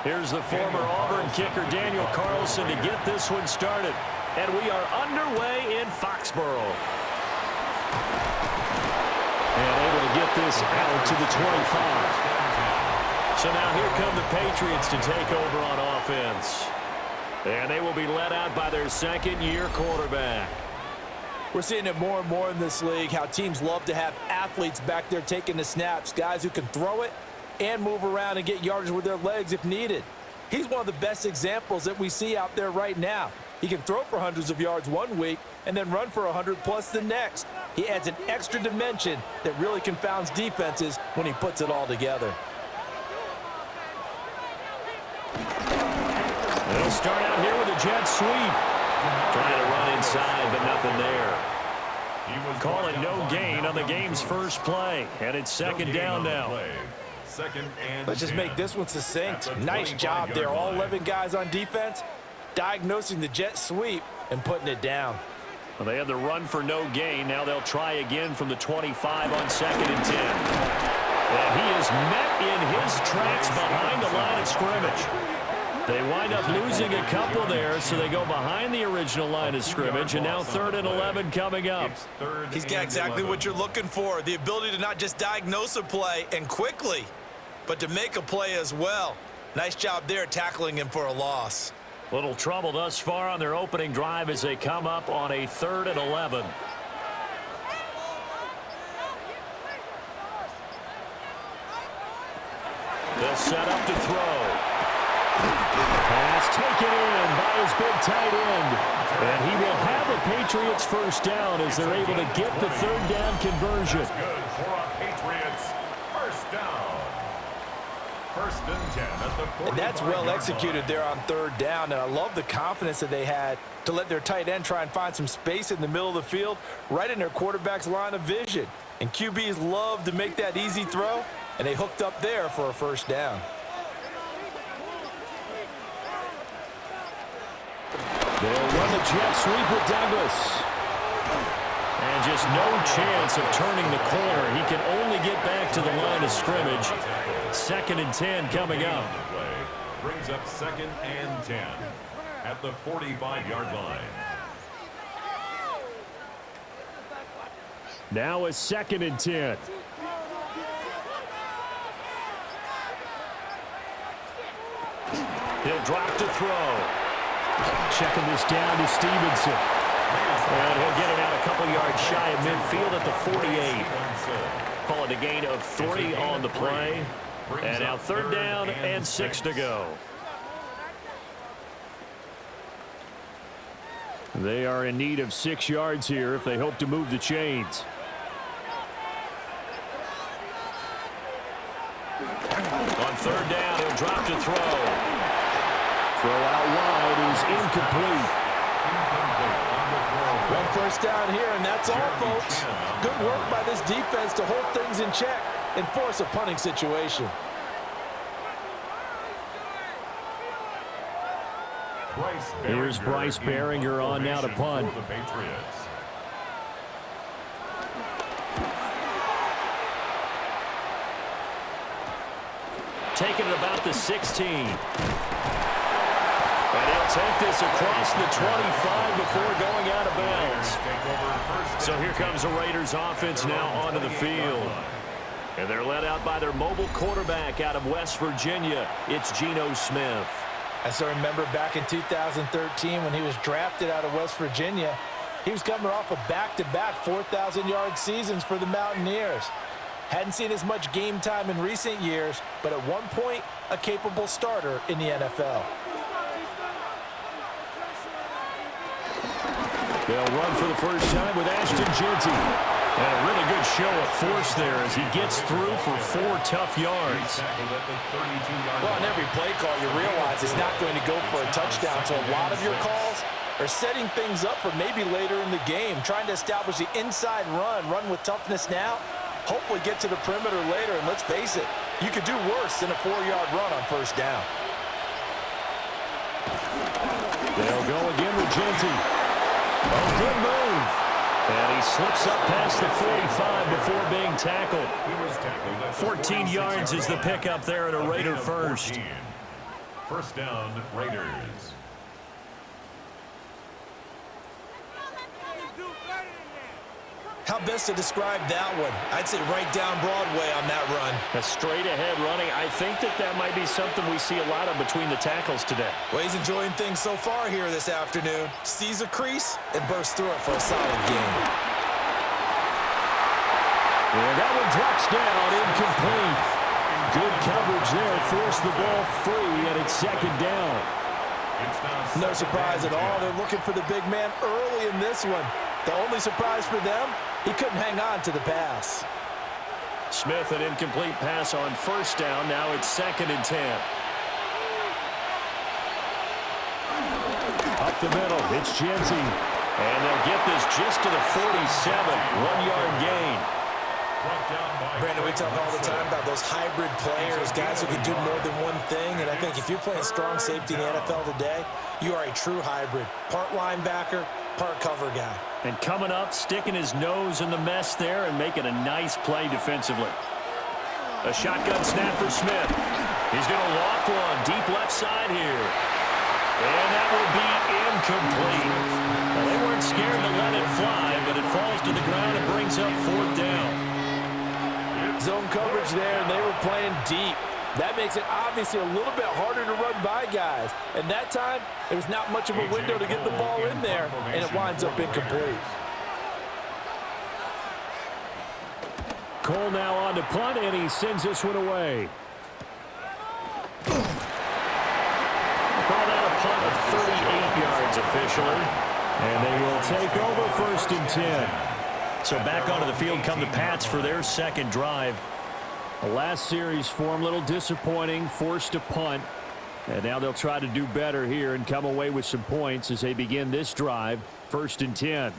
Here's the former Auburn kicker, Daniel Carlson, to get this one started. And we are underway in Foxborough. And able to get this out to the 25. So now here come the Patriots to take over on offense. And they will be led out by their second-year quarterback. We're seeing it more and more in this league, how teams love to have athletes back there taking the snaps, guys who can throw it and move around and get yardage with their legs if needed. He's one of the best examples that we see out there right now. He can throw for hundreds of yards one week and then run for 100+ the next. He adds an extra dimension that really confounds defenses when he puts it all together. They'll start out here with a jet sweep. Trying to run inside, but nothing there. Calling no gain on the game's first play. And it's second down now. Let's just make this one succinct. Nice job there. All 11 guys on defense diagnosing the jet sweep and putting it down. Well, they had the run for no gain. Now they'll try again from the 25 on 2nd and 10. And he is met in his tracks behind the line of scrimmage. They wind up losing a couple there, so they go behind the original line of scrimmage, and now 3rd and 11 coming up. He's got exactly what you're looking for, the ability to not just diagnose a play and quickly, but to make a play as well. Nice job there tackling him for a loss. Little trouble thus far on their opening drive as they come up on a 3rd and 11. They'll set up to throw. Pass taken in by his big tight end. And he will have the Patriots first down as they're able to get the 3rd down conversion. Good for a Patriots first down. 1st and 10 at the 45. And that's well executed there on 3rd down. And I love the confidence that they had to let their tight end try and find some space in the middle of the field, right in their quarterback's line of vision. And QBs love to make that easy throw, and they hooked up there for a first down. They'll run the jet sweep with Douglas. And just no chance of turning the corner. He can only get back to the line of scrimmage. 2nd and 10 coming up. Brings up 2nd and 10 at the 45-yard line. Now a 2nd and 10. He'll drop to throw. Checking this down to Stevenson. And he'll get it out a couple yards shy of midfield at the 48. Calling a gain of 3 on the play. And now 3rd down and 6 to go. They are in need of 6 yards here if they hope to move the chains. On 3rd down, he'll drop to throw. Throw out wide is incomplete. One first down here, and that's all, folks. Good work by this defense to hold things in check and force a punting situation. Here's Bryce Behringer on now to punt. Taking it about the 16. And he'll take this across the 25 before going out of bounds. So here comes the Raiders offense now onto the field. And they're led out by their mobile quarterback out of West Virginia. It's Geno Smith. I still remember back in 2013 when he was drafted out of West Virginia. He was coming off a back-to-back 4,000-yard seasons for the Mountaineers. Hadn't seen as much game time in recent years, but at one point, a capable starter in the NFL. They'll run for the first time with Ashton Jeanty. And a really good show of force there as he gets through for 4 tough yards. Well, on every play call, you realize it's not going to go for a touchdown, so a lot of your calls are setting things up for maybe later in the game, trying to establish the inside run with toughness now, hopefully get to the perimeter later, and let's face it, you could do worse than a 4-yard run on first down. They'll go again with Jeanty. A good move. And he slips up past the 45 before being tackled. 14 yards is the pickup there at a Raider first. First down, Raiders. How best to describe that one? I'd say right down Broadway on that run. A straight-ahead running. I think that might be something we see a lot of between the tackles today. Well, he's enjoying things so far here this afternoon. Sees a crease and bursts through it for a solid gain. And that one drops down, incomplete. Good coverage there, forced the ball free, and it's second down. No surprise at all. They're looking for the big man early in this one. The only surprise for them, he couldn't hang on to the pass. Smith, an incomplete pass on first down. Now it's 2nd and 10. Up the middle, it's Jensen. And they'll get this just to the 47. 1-yard gain. Brandon, we talk all the time about those hybrid players, guys who can do more than one thing. And I think if you're playing strong safety in the NFL today, you are a true hybrid. Part linebacker, part cover guy. And coming up, sticking his nose in the mess there and making a nice play defensively. A shotgun snap for Smith. He's going to loft one deep left side here. And that will be incomplete. Well, they weren't scared to let it fly, but it falls to the ground and brings up 4th down. Zone coverage there, and they were playing deep. That makes it obviously a little bit harder to run by guys. And that time, there was not much of a window to get the ball in there, and it winds up incomplete. Cole now on to punt, and he sends this one away. Call that a punt of 38 yards officially. And they will take over 1st and 10. So back onto the field come the Pats for their second drive. The last series for them, a little disappointing, forced to punt. And now they'll try to do better here and come away with some points as they begin this drive, 1st and 10.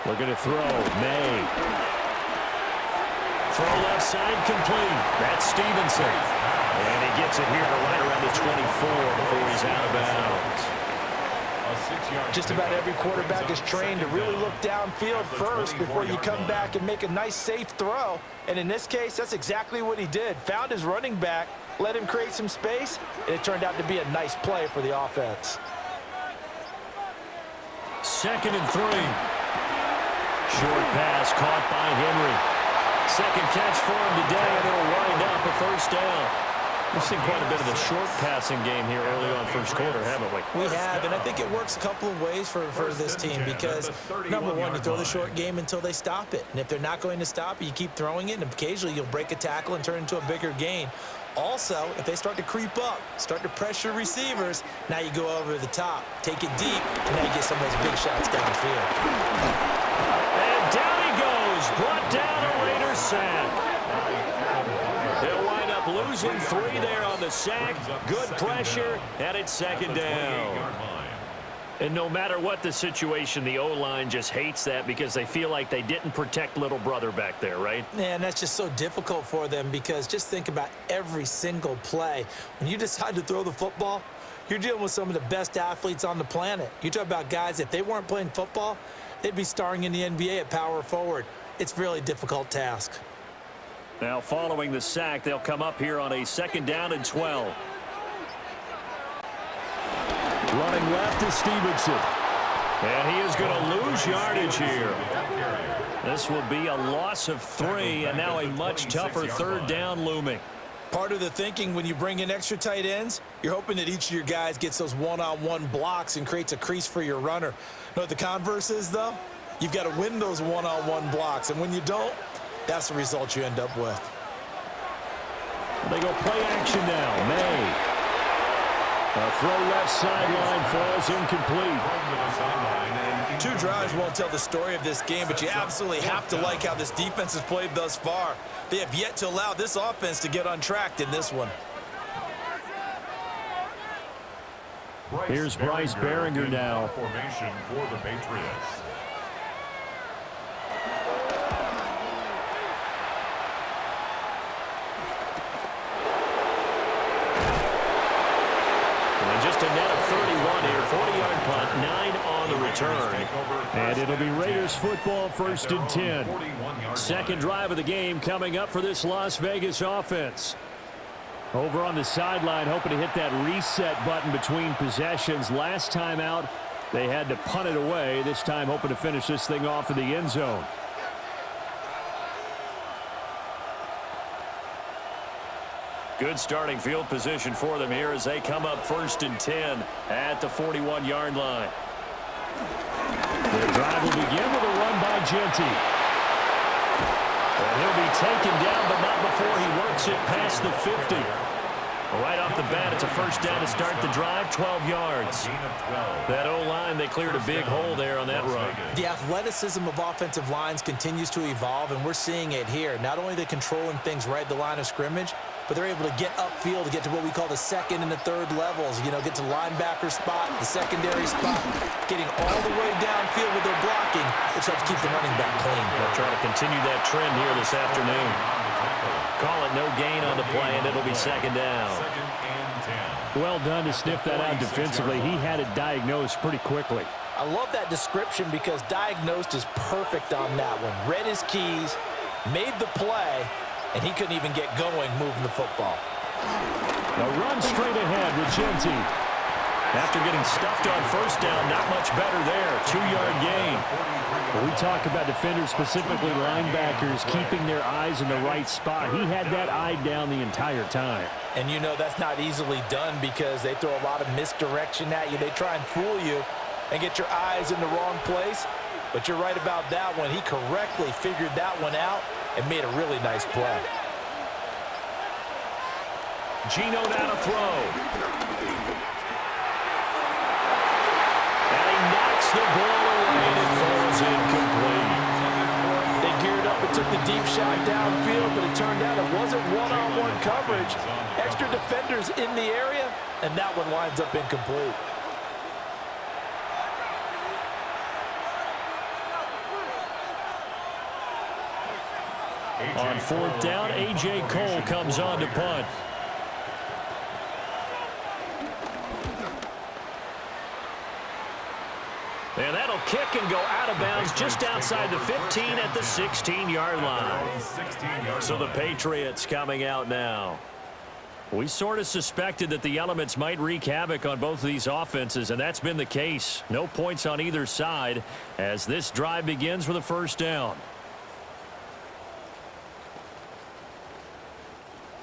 Looking to throw. May. Throw left side complete. That's Stevenson. And he gets it here to right around the 24 before he's out of bounds. Just about every quarterback is trained to really look downfield first before you come back and make a nice, safe throw. And in this case, that's exactly what he did. Found his running back, let him create some space, and it turned out to be a nice play for the offense. 2nd and 3. Short pass caught by Henry. Second catch for him today, and it'll wind up a 1st down. We've seen quite a bit of the short passing game here early on 1st quarter, haven't we? We have, and I think it works a couple of ways for this team because, number one, you throw the short game until they stop it. And if they're not going to stop it, you keep throwing it, and occasionally you'll break a tackle and turn it into a bigger gain. Also, if they start to creep up, start to pressure receivers, now you go over the top, take it deep, and now you get some of those big shots downfield. And down he goes, brought down a Raiders sack. They'll wind up losing 3 there on the sack. Good pressure, and it's 2nd down. And no matter what the situation, the O-line just hates that because they feel like they didn't protect little brother back there, right? Man, that's just so difficult for them because just think about every single play. When you decide to throw the football, you're dealing with some of the best athletes on the planet. You talk about guys, if they weren't playing football, they'd be starring in the NBA at power forward. It's a really difficult task. Now following the sack, they'll come up here on a 2nd down and 12. Running left is Stevenson. And he is going to lose yardage here. This will be a loss of 3, and now a much tougher 3rd down looming. Part of the thinking when you bring in extra tight ends, you're hoping that each of your guys gets those one-on-one blocks and creates a crease for your runner. You know what the converse is, though? You've got to win those one-on-one blocks, and when you don't, that's the result you end up with. They go play action now. May. A throw left sideline falls incomplete. 2 drives won't tell the story of this game, but you absolutely have to like how this defense has played thus far. They have yet to allow this offense to get untracked in this one. Here's Bryce Behringer now. Formation for the Patriots. And it'll be Raiders football, 1st and 10. Second drive of the game coming up for this Las Vegas offense. Over on the sideline, hoping to hit that reset button between possessions. Last time out, they had to punt it away. This time, hoping to finish this thing off in the end zone. Good starting field position for them here as they come up 1st and 10 at the 41-yard line. The drive will begin with a run by Genty. And he'll be taken down, but not before he works it past the 50. Right off the bat, it's a 1st down to start the drive, 12 yards. That O-line, they cleared a big hole there on that run. The athleticism of offensive lines continues to evolve, and we're seeing it here. Not only are they controlling things right at the line of scrimmage, but they're able to get upfield to get to what we call the 2nd and the 3rd levels. You know, get to linebacker spot, the secondary spot, getting all the way downfield with their blocking, which helps keep the running back clean. They'll try to continue that trend here this afternoon. Call it no gain on the play, and it'll be 2nd down. Well done to sniff that out defensively. He had it diagnosed pretty quickly. I love that description because diagnosed is perfect on that one. Read his keys, made the play, and he couldn't even get going moving the football. A run straight ahead with Genty. After getting stuffed on 1st down, not much better there. 2-yard gain. When we talk about defenders, specifically linebackers, keeping their eyes in the right spot, he had that eye down the entire time. And you know that's not easily done because they throw a lot of misdirection at you. They try and fool you and get your eyes in the wrong place. But you're right about that one. He correctly figured that one out and made a really nice play. Geno now to throw. And he knocks the ball away and it falls incomplete. They geared up and took the deep shot downfield, but it turned out it wasn't one-on-one coverage. Extra defenders in the area, and that one lines up incomplete. On 4th down, A.J. Cole comes on to punt. And that'll kick and go out of bounds just outside the 15 at the 16-yard line. So the Patriots coming out now. We sort of suspected that the elements might wreak havoc on both of these offenses, and that's been the case. No points on either side as this drive begins with a 1st down.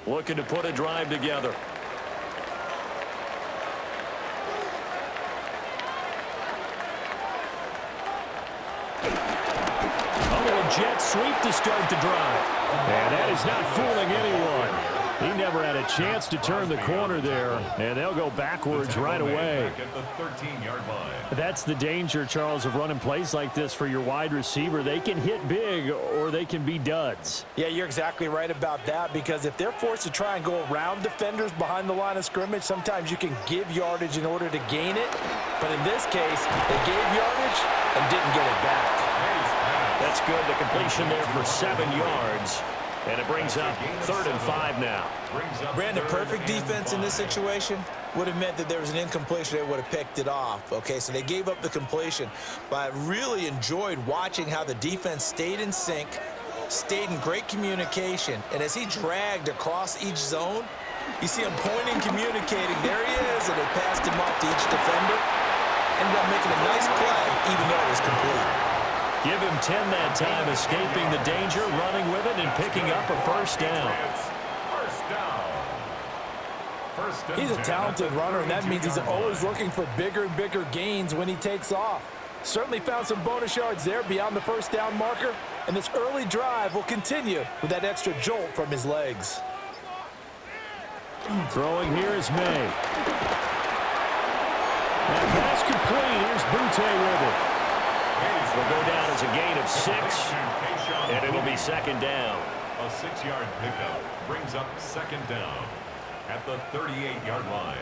Looking to put a drive together. A little jet sweep to start the drive. And that is not fooling anyone. He never had a chance to turn the corner there, and they'll go backwards right away. That's the danger, Charles, of running plays like this for your wide receiver. They can hit big or they can be duds. Yeah, you're exactly right about that because if they're forced to try and go around defenders behind the line of scrimmage, sometimes you can give yardage in order to gain it. But in this case, they gave yardage and didn't get it back. That's good. The completion there for 7 yards. And it brings up 3rd and 5 now. Brandon, perfect defense in this situation would have meant that there was an incompletion. They would have picked it off. Okay, so they gave up the completion. But I really enjoyed watching how the defense stayed in sync, stayed in great communication. And as he dragged across each zone, you see him pointing, communicating. There he is, and they passed him off to each defender. Ended up making a nice play, even though it was complete. Give him 10 that time, escaping the danger, running with it, and picking up a 1st down. He's a talented runner, and that means he's always looking for bigger and bigger gains when he takes off. Certainly found some bonus yards there beyond the 1st down marker, and this early drive will continue with that extra jolt from his legs. Throwing here is May. That pass complete. Here's Butte with it. Will go down as a gain of 6, and it'll be 2nd down. A 6-yard pickup brings up 2nd down at the 38-yard line.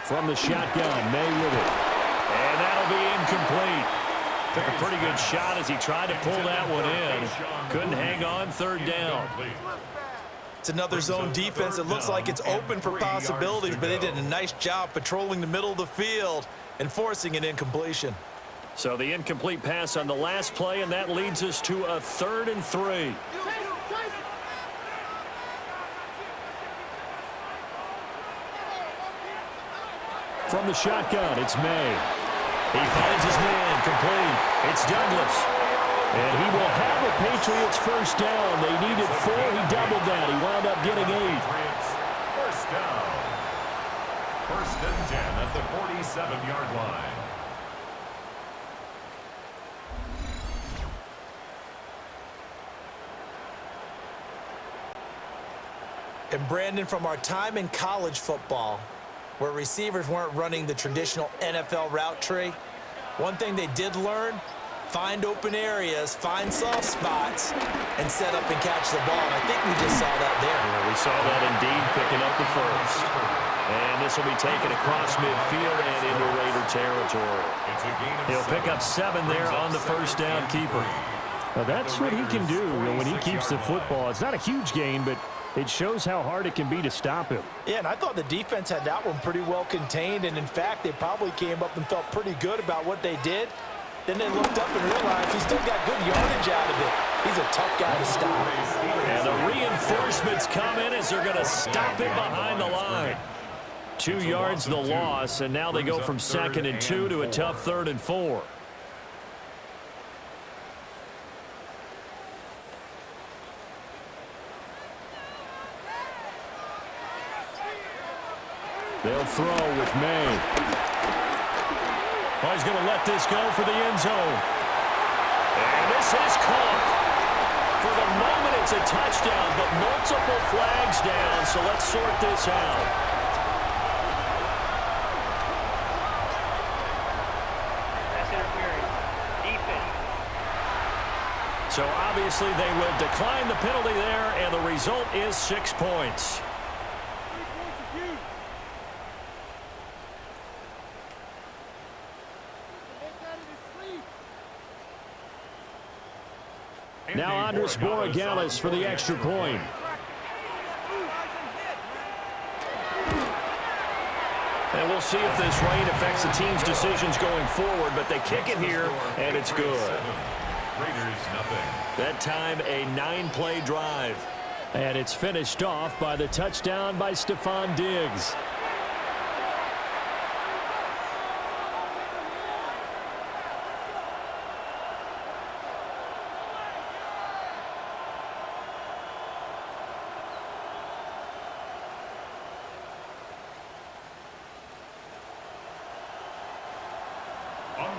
From the shotgun, May with it. And that'll be incomplete. Took a pretty good shot as he tried to pull that one in. Couldn't hang on, third down. It's another zone defense. It looks like it's open for possibilities, but they did a nice job patrolling the middle of the field and forcing an incompletion. So the incomplete pass on the last play, and that leads us to a 3rd and 3. From the shotgun, it's May. He finds his man, complete. It's Douglas. And he will have the Patriots first down. They needed 4. He doubled that. He wound up getting 8. First down. 1st and 10 at the 47-yard line. And Brandon, from our time in college football, where receivers weren't running the traditional NFL route tree, one thing they did learn, find open areas, find soft spots, and set up and catch the ball. And I think we just saw that there. Yeah, we saw that indeed, picking up the first. And this will be taken across midfield and into Raider territory. He'll pick up 7 there on the first down keeper. Well, that's what he can do when he keeps the football. It's not a huge gain, but it shows how hard it can be to stop him. Yeah, and I thought the defense had that one pretty well contained, and in fact, they probably came up and felt pretty good about what they did. Then they looked up and realized he's still got good yardage out of it. He's a tough guy to stop. And the reinforcements come in as they're going to stop him behind the line. 2 yards the loss, and now they go from 2nd and 2 to a tough 3rd and 4. They'll throw with May. Oh, he's going to let this go for the end zone. And this is caught. For the moment, it's a touchdown, but multiple flags down, so let's sort this out. Pass interference. Defense. So obviously they will decline the penalty there, and the result is 6 points. Now Andres Borregales for the extra point. And we'll see if this rain affects the team's decisions going forward, but they kick it here, and it's good. Raiders, nothing. That time, a 9-play drive. And it's finished off by the touchdown by Stephon Diggs.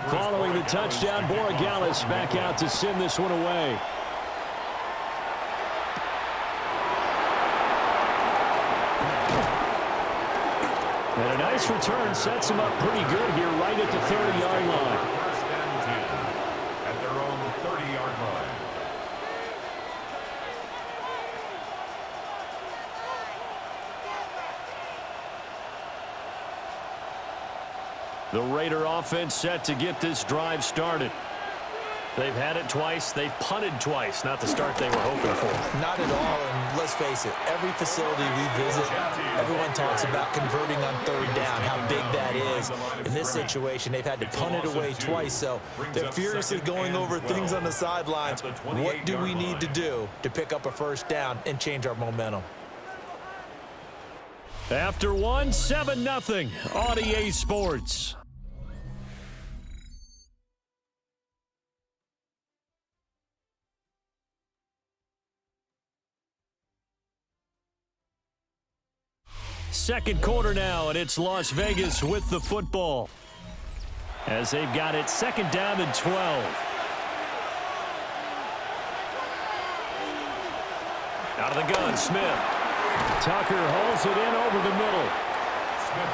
Following the touchdown, Borregales back out to send this one away. And a nice return sets him up pretty good here right at the 30-yard line. 1st and 10 at their own 30-yard line. The Raider offense set to get this drive started. They've had it twice. They've punted twice. Not the start they were hoping for. Not at all, and let's face it, every facility we visit, everyone talks about converting on 3rd down, how big that is. In this situation, they've had to punt it away twice, so they're furiously going over things on the sidelines. What do we need to do to pick up a 1st down and change our momentum? After one, 7-0 on EA Sports. Second quarter now, and it's Las Vegas with the football. As they've got it 2nd down and 12. Out of the gun, Smith. Tucker hauls it in over the middle.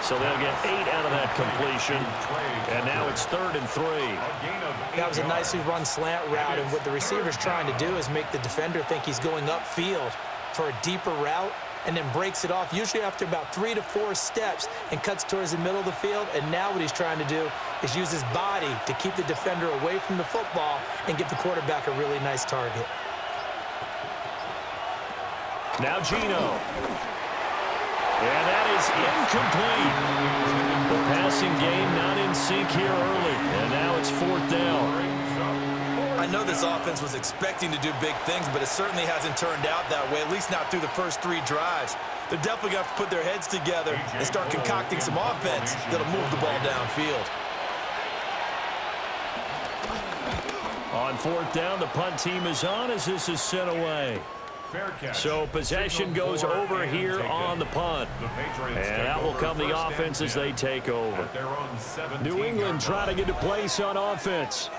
So they'll get 8 out of that completion. And now it's 3rd and 3. That was a nicely run slant route, and what the receiver's trying to do is make the defender think he's going upfield for a deeper route. and then breaks it off, usually after about 3 to 4 steps, and cuts towards the middle of the field. And now what he's trying to do is use his body to keep the defender away from the football and give the quarterback a really nice target. Now Gino. And that is incomplete. The passing game not in sync here early. And now it's 4th down. I know this offense was expecting to do big things, but it certainly hasn't turned out that way, at least not through the first 3 drives. They're definitely going to have to put their heads together and start concocting some offense that'll move the ball downfield. On 4th down, the punt team is on as this is sent away. So possession goes over here on the punt. And out will come the offense as they take over. New England trying to get to place on offense.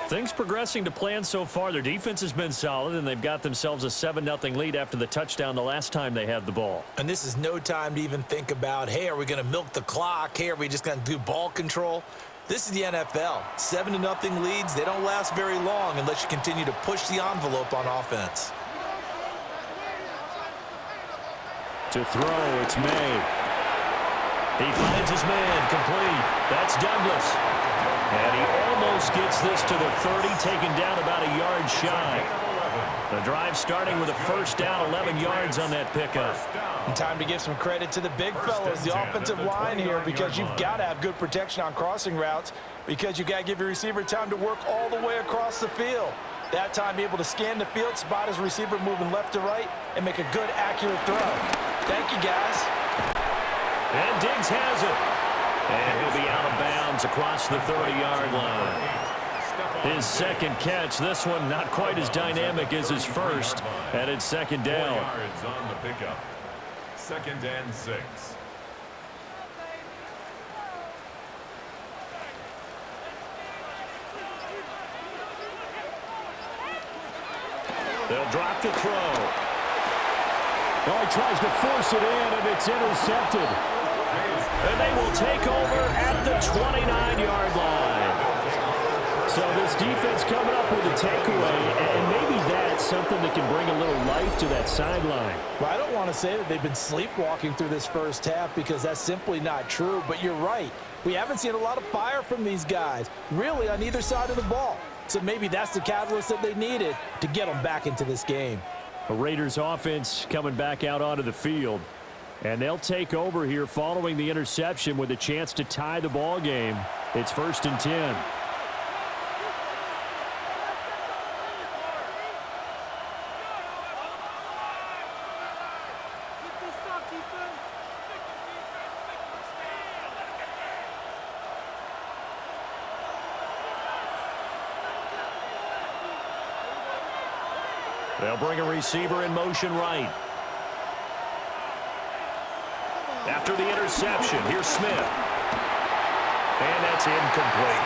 Things progressing to plan so far. Their defense has been solid, and they've got themselves a 7-0 lead after the touchdown the last time they had the ball. And this is no time to even think about, hey, are we going to milk the clock? Hey, are we just going to do ball control? This is the NFL. 7-0 leads, they don't last very long unless you continue to push the envelope on offense. To throw, it's May. He finds his man, complete. That's Douglas. And he almost gets this to the 30, taken down about a yard shy. The drive starting with a 1st down, 11 yards on that pickup. And time to give some credit to the big fellows, the offensive line here, because you've got to have good protection on crossing routes, because you've got to give your receiver time to work all the way across the field. That time, be able to scan the field, spot his receiver moving left to right, and make a good, accurate throw. Thank you, guys. And Diggs has it. And he'll be out of bounds across the 30-yard line. His second catch, this one not quite as dynamic as his first, and it's 2nd down. 4 yards on the pickup. 2nd and 6. They'll drop the throw. Oh, he tries to force it in, and it's intercepted. And they will take over at the 29-yard line. So this defense coming up with a takeaway, and maybe that's something that can bring a little life to that sideline. Well, I don't want to say that they've been sleepwalking through this first half, because that's simply not true, but you're right. We haven't seen a lot of fire from these guys, really, on either side of the ball. So maybe that's the catalyst that they needed to get them back into this game. The Raiders offense coming back out onto the field. And they'll take over here following the interception with a chance to tie the ball game. It's 1st and 10. They'll bring a receiver in motion right. After the interception, here's Smith. And that's incomplete.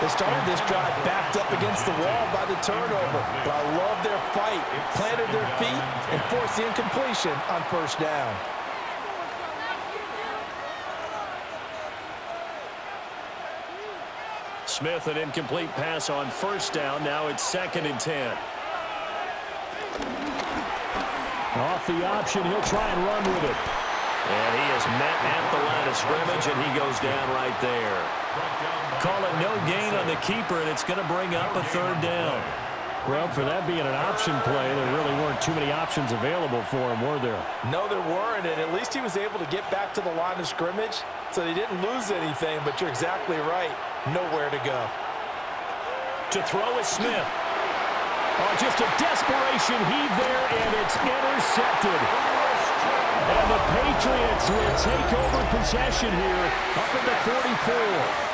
They started this drive backed up against the wall by the turnover, but I love their fight, planted their feet, and forced the incompletion on 1st down. Smith, an incomplete pass on 1st down. Now it's 2nd and 10. Off the option, he'll try and run with it. And he is met at the line of scrimmage, and he goes down right there. Call it no gain on the keeper, and it's going to bring up a 3rd down. Well, for that being an option play, there really weren't too many options available for him, were there? No, there weren't, and at least he was able to get back to the line of scrimmage, so they didn't lose anything, but you're exactly right. Nowhere to go. To throw is Smith. Oh, just a desperation heave there, and it's intercepted. And the Patriots will take over possession here up at the 44.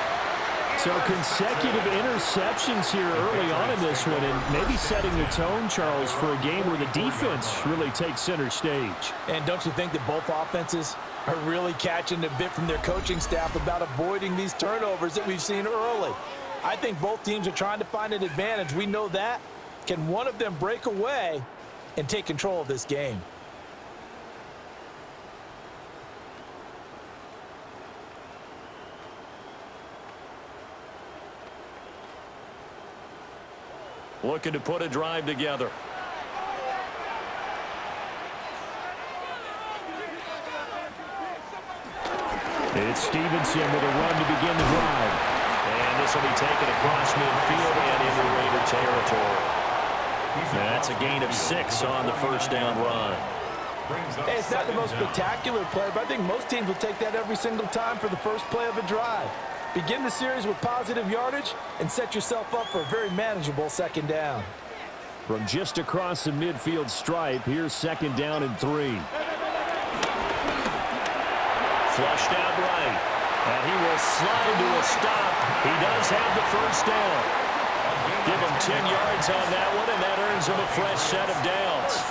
So consecutive interceptions here early on in this one, and maybe setting the tone, Charles, for a game where the defense really takes center stage. And don't you think that both offenses are really catching a bit from their coaching staff about avoiding these turnovers that we've seen early? I think both teams are trying to find an advantage. We know that. Can one of them break away and take control of this game? Looking to put a drive together. It's Stevenson with a run to begin the drive. And this will be taken across midfield and into Raider territory. That's a gain of 6 on the first down run. Hey, it's not the most spectacular play, but I think most teams will take that every single time for the first play of a drive. Begin the series with positive yardage and set yourself up for a very manageable second down. From just across the midfield stripe, here's second down and 3. Flushed out right. And he will slide to a stop. He does have the first down. Give him 10 yards on that one, and that earns him a fresh set of downs.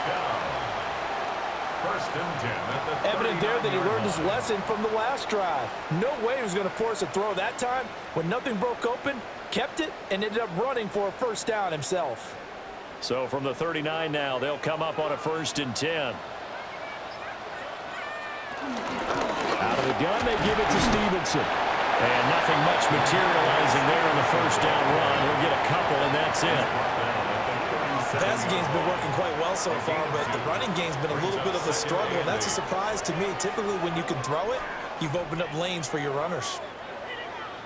Evident there that he learned his lesson from the last drive. No way he was going to force a throw that time. When nothing broke open, kept it, and ended up running for a first down himself. So from the 39 now, they'll come up on a 1st and 10. Out of the gun, they give it to Stevenson. And nothing much materializing there on the first down run. He'll get a couple, and that's it. The passing game's been working quite well so far, but the running game's been a little bit of a struggle, and that's a surprise to me. Typically, when you can throw it, you've opened up lanes for your runners.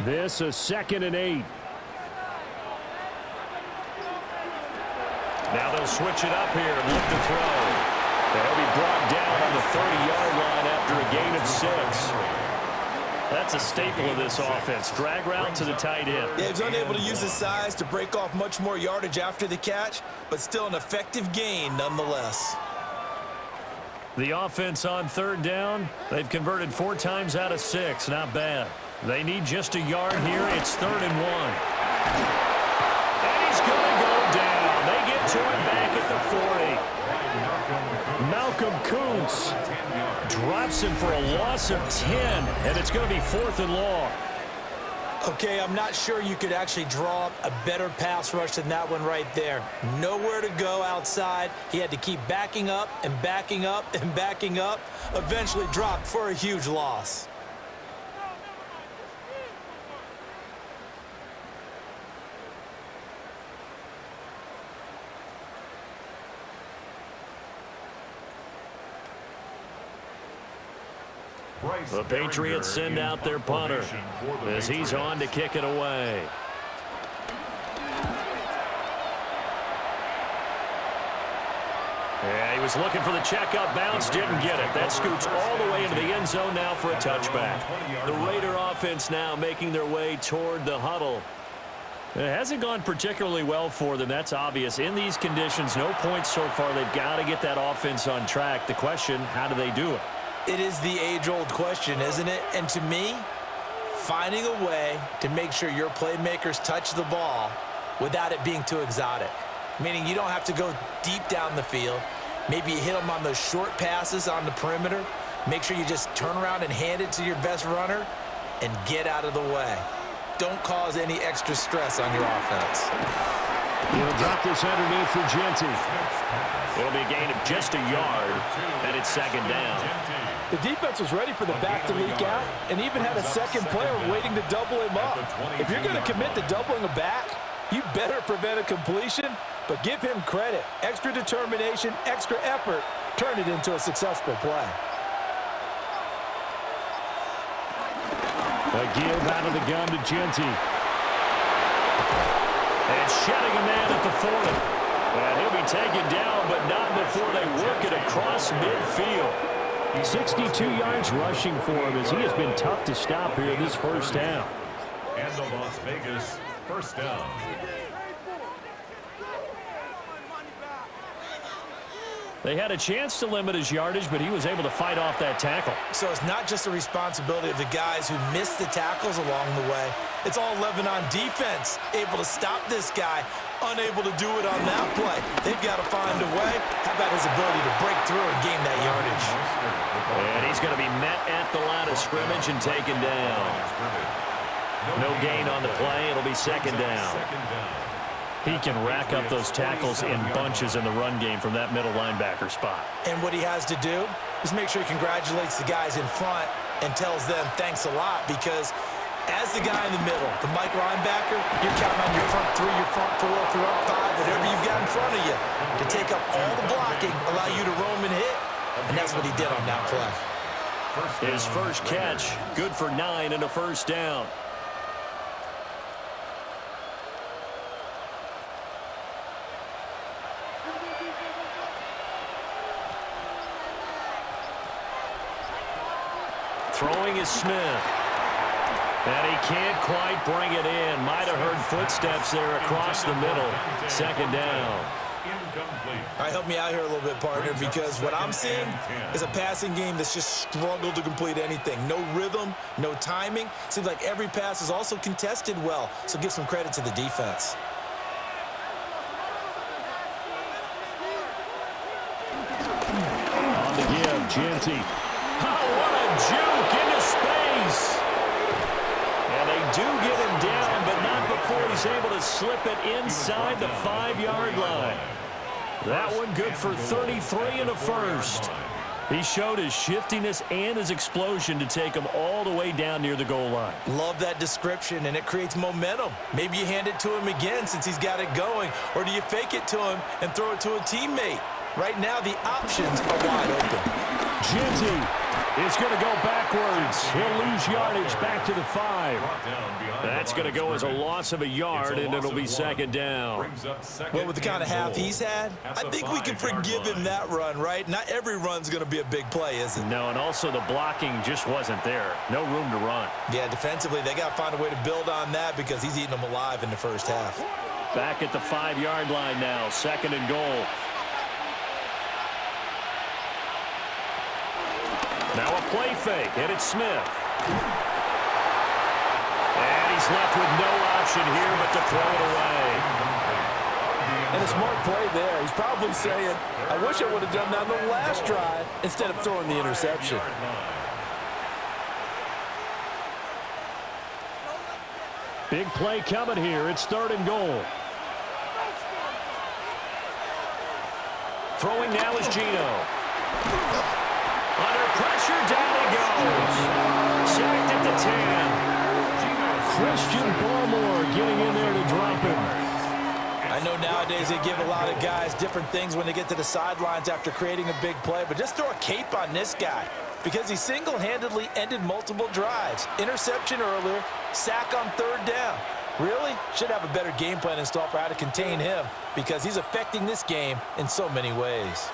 This is 2nd and 8. Now they'll switch it up here and look to throw. They'll be brought down on the 30-yard line after a gain of 6. That's a staple of this offense. Drag route to the tight end. Yeah, he was unable to use his size to break off much more yardage after the catch, but still an effective gain nonetheless. The offense on 3rd down, they've converted 4 times out of 6. Not bad. They need just a yard here. It's 3rd and 1. And he's going to go down. They get to him back at the 40. Malcolm Kuntz drops him for a loss of 10, and it's going to be 4th and long. Okay, I'm not sure you could actually draw up a better pass rush than that one right there. Nowhere to go outside. He had to keep backing up and backing up and backing up. Eventually dropped for a huge loss. The Patriots send out their punter as he's on to kick it away. Yeah, he was looking for the checkup bounce, didn't get it. That scoots all the way into the end zone now for a touchback. The Raider offense now making their way toward the huddle. It hasn't gone particularly well for them, that's obvious. In these conditions, no points so far. They've got to get that offense on track. The question, how do they do it? It is the age-old question, isn't it? And to me, finding a way to make sure your playmakers touch the ball without it being too exotic. Meaning you don't have to go deep down the field. Maybe you hit them on those short passes on the perimeter. Make sure you just turn around and hand it to your best runner and get out of the way. Don't cause any extra stress on your offense. He'll drop this underneath for Genty. It'll be a gain of just a yard, and it's 2nd down. The defense was ready for the back to leak out and even had a second player waiting to double him up. If you're going to commit to doubling a back, you better prevent a completion, but give him credit. Extra determination, extra effort, turn it into a successful play. A give out of the gun to Genty. And shedding a man at the 40. And he'll be taken down, but not before they work it across midfield. 62 yards rushing for him as he has been tough to stop here in this first half. And the Las Vegas first down. They had a chance to limit his yardage, but he was able to fight off that tackle. So it's not just the responsibility of the guys who missed the tackles along the way. It's all Lebanon defense, able to stop this guy, unable to do it on that play. They've got to find a way. How about his ability to break through and gain that yardage? And he's going to be met at the line of scrimmage and taken down. No gain on the play. It'll be 2nd down. He can rack up those tackles in bunches in the run game from that middle linebacker spot. And what he has to do is make sure he congratulates the guys in front and tells them thanks a lot, because as the guy in the middle, the Mike linebacker, you're counting on your front 3, your front 4, your front 5, whatever you've got in front of you to take up all the blocking, allow you to roam and hit. And that's what he did on that play. His first catch, good for 9 and a first down. Throwing is Smith. And he can't quite bring it in. Might have heard footsteps there across the middle. Second down. All right, help me out here a little bit, partner, because what I'm seeing is a passing game that's just struggled to complete anything. No rhythm, no timing. Seems like every pass is also contested well, so give some credit to the defense. On the give, Genty. Oh, what a juke into space. And they do get him down, but not before he's able to slip it inside the 5-yard line. That one good for 33 and a first. He showed his shiftiness and his explosion to take him all the way down near the goal line. Love that description, and it creates momentum. Maybe you hand it to him again since he's got it going, or do you fake it to him and throw it to a teammate? Right now, the options are wide open. Genty is going to go backwards. He'll lose yardage back to the 5. That's going to go as a loss of a yard, and it'll be second down. Well, with the kind of half he's had, I think we can forgive him that run, right? Not every run's going to be a big play, is it? No, and also the blocking just wasn't there. No room to run. Yeah, defensively, they got to find a way to build on that because he's eating them alive in the first half. Back at the 5-yard line now, second and goal. Now a play fake, and it's Smith. And he's left with no option here but to throw it away. And a smart play there. He's probably saying, I wish I would have done that on the last drive instead of throwing the interception. Big play coming here. It's third and goal. Throwing now is Gino. Under pressure, down he goes. Sacked at the 10. Christian Barmore getting in there to drop him. I know nowadays they give a lot of guys different things when they get to the sidelines after creating a big play, but just throw a cape on this guy because he single-handedly ended multiple drives. Interception earlier, sack on third down. Really? Should have a better game plan installed for how to contain him because he's affecting this game in so many ways.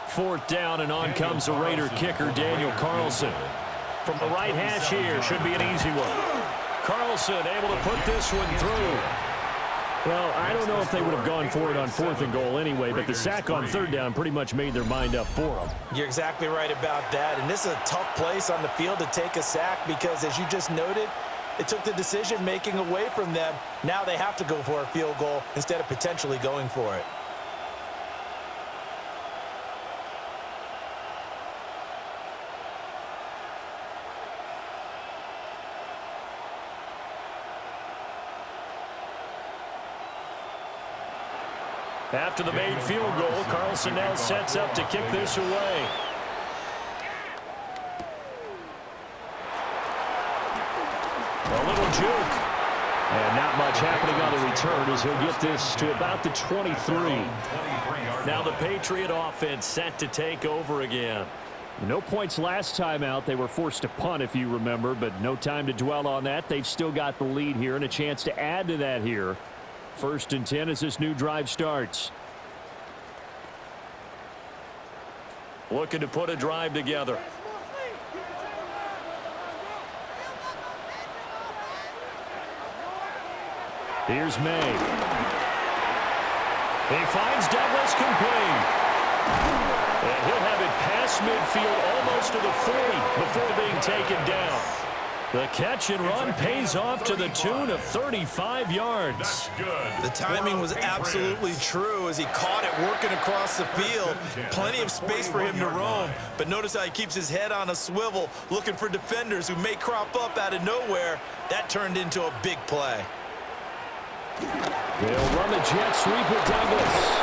Fourth down, and on comes the Raider kicker, Daniel Carlson. From the right hash here, should be an easy one. Carlson able to put this one through. Well, I don't know if they would have gone for it on fourth and goal anyway, but the sack on third down pretty much made their mind up for them. You're exactly right about that, and this is a tough place on the field to take a sack because, as you just noted, it took the decision-making away from them. Now they have to go for a field goal instead of potentially going for it. After the made field goal, Carlson now sets up to kick this away. A little juke. And not much happening on the return as he'll get this to about the 23. Now the Patriot offense set to take over again. No points last time out. They were forced to punt, if you remember, but no time to dwell on that. They've still got the lead here and a chance to add to that here. First and 10 as this new drive starts. Looking to put a drive together. Here's May. He finds Douglas complete. And he'll have it past midfield almost to the 40 before being taken down. The catch and run pays off to the tune of 35 yards. The timing was absolutely true as he caught it working across the field. Plenty of space for him to roam, but notice how he keeps his head on a swivel looking for defenders who may crop up out of nowhere. That turned into a big play. They'll run the jet sweep with Douglas.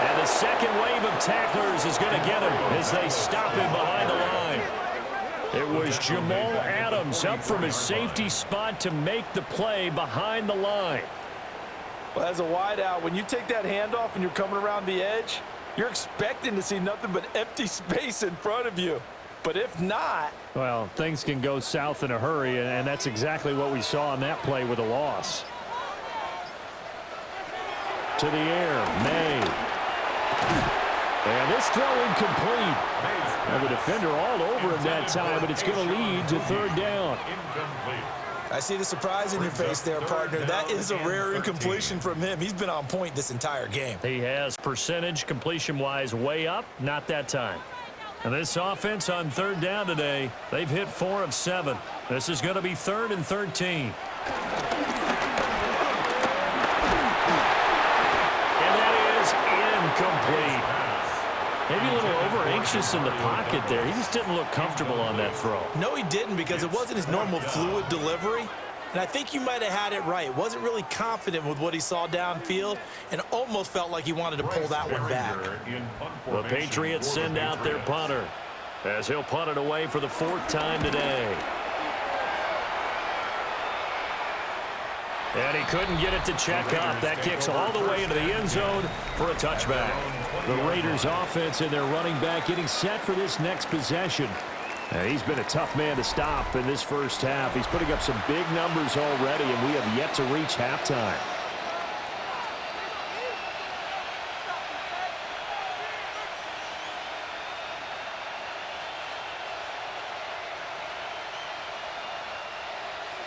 And the second wave of tacklers is going to get him as they stop him behind the line. It was Jamal Adams up from his safety spot to make the play behind the line. Well, as a wideout, when you take that handoff and you're coming around the edge, you're expecting to see nothing but empty space in front of you. But if not... Well, things can go south in a hurry, and that's exactly what we saw on that play with a loss. To the air, May. And this throw incomplete. And the defender all over him that time, but it's going to lead to third down. I see the surprise in your face there, partner. That is a rare incompletion from him. He's been on point this entire game. He has percentage completion-wise way up, not that time. And this offense on third down today, they've hit 4 of 7. This is going to be 3rd and 13. And that is incomplete. Maybe a little over-anxious in the pocket there. He just didn't look comfortable on that throw. No, he didn't, because it wasn't his normal fluid delivery. And I think you might have had it right. Wasn't really confident with what he saw downfield and almost felt like he wanted to pull that one back. The Patriots send out their punter as he'll punt it away for the 4th time today. And he couldn't get it to check up. That kicks all the way into the end zone for a touchback. The Raiders offense and their running back getting set for this next possession. He's been a tough man to stop in this first half. He's putting up some big numbers already, and we have yet to reach halftime.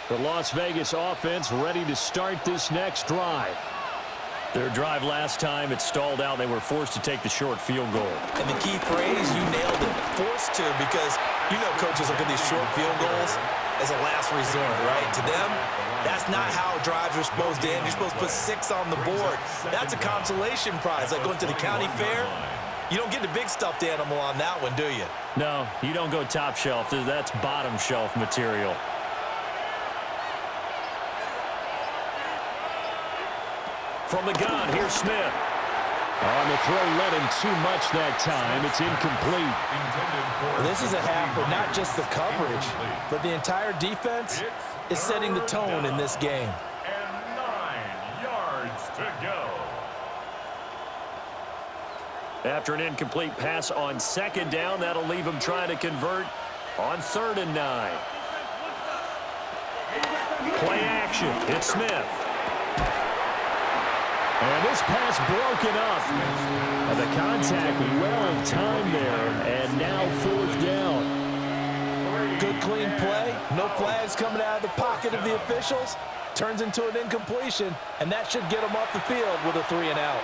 The Las Vegas offense ready to start this next drive. Their drive last time, it stalled out. They were forced to take the short field goal. And the key phrase, you nailed it, forced to, because you know coaches look at these short field goals as a last resort, right? To them, that's not how drives are supposed to end. You're supposed to put 6 on the board. That's a consolation prize, like going to the county fair. You don't get the big stuffed animal on that one, do you? No, you don't go top shelf. That's bottom shelf material. From the gun, here's Smith. On the throw, led him too much that time. It's incomplete. This is a half where not just the coverage, but the entire defense is setting the tone in this game. And 9 yards to go. After an incomplete pass on 2nd down, that'll leave him trying to convert on 3rd and 9. Play action. It's Smith. And this pass broken up. And the contact well timed there. And now 4th down. Good clean play. No flags coming out of the pocket of the officials. Turns into an incompletion. And that should get them off the field with a 3 and out.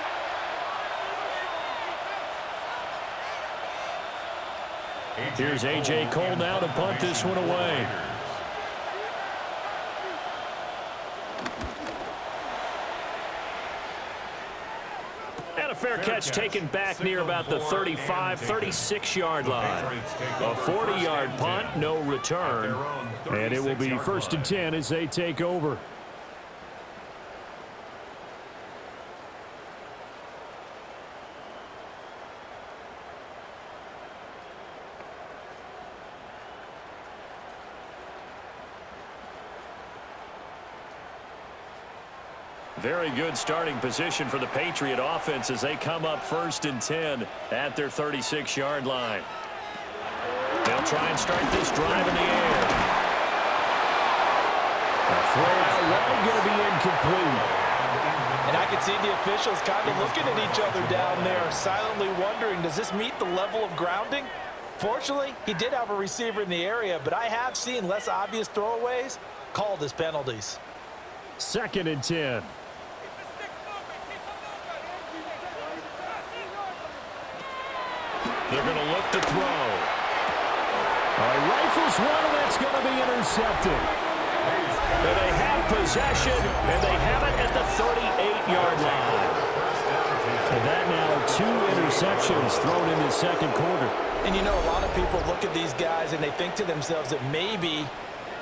Here's A.J. Cole now to punt this one away. And a fair catch taken back near about the 35, 36-yard line. A 40-yard punt, no return. And it will be 1st and 10 as they take over. Very good starting position for the Patriot offense as they come up 1st and 10 at their 36-yard line. They'll try and start this drive in the air. A throw out wide, going to be incomplete. And I can see the officials kind of looking at each other down there, silently wondering, does this meet the level of grounding? Fortunately, he did have a receiver in the area, but I have seen less obvious throwaways called as penalties. 2nd and 10. They're going to look to throw. Rifles one, and that's going to be intercepted. And they have possession, and they have it at the 38-yard line. And that now 2 interceptions thrown in the 2nd quarter. And you know, a lot of people look at these guys and they think to themselves that maybe,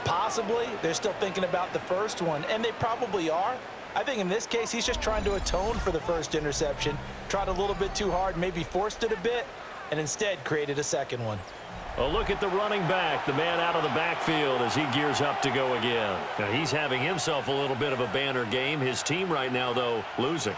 possibly, they're still thinking about the first one, and they probably are. I think in this case, he's just trying to atone for the first interception, tried a little bit too hard, maybe forced it a bit, and instead created a 2nd one. A look at the running back, the man out of the backfield as he gears up to go again. Now, he's having himself a little bit of a banner game. His team right now, though, losing.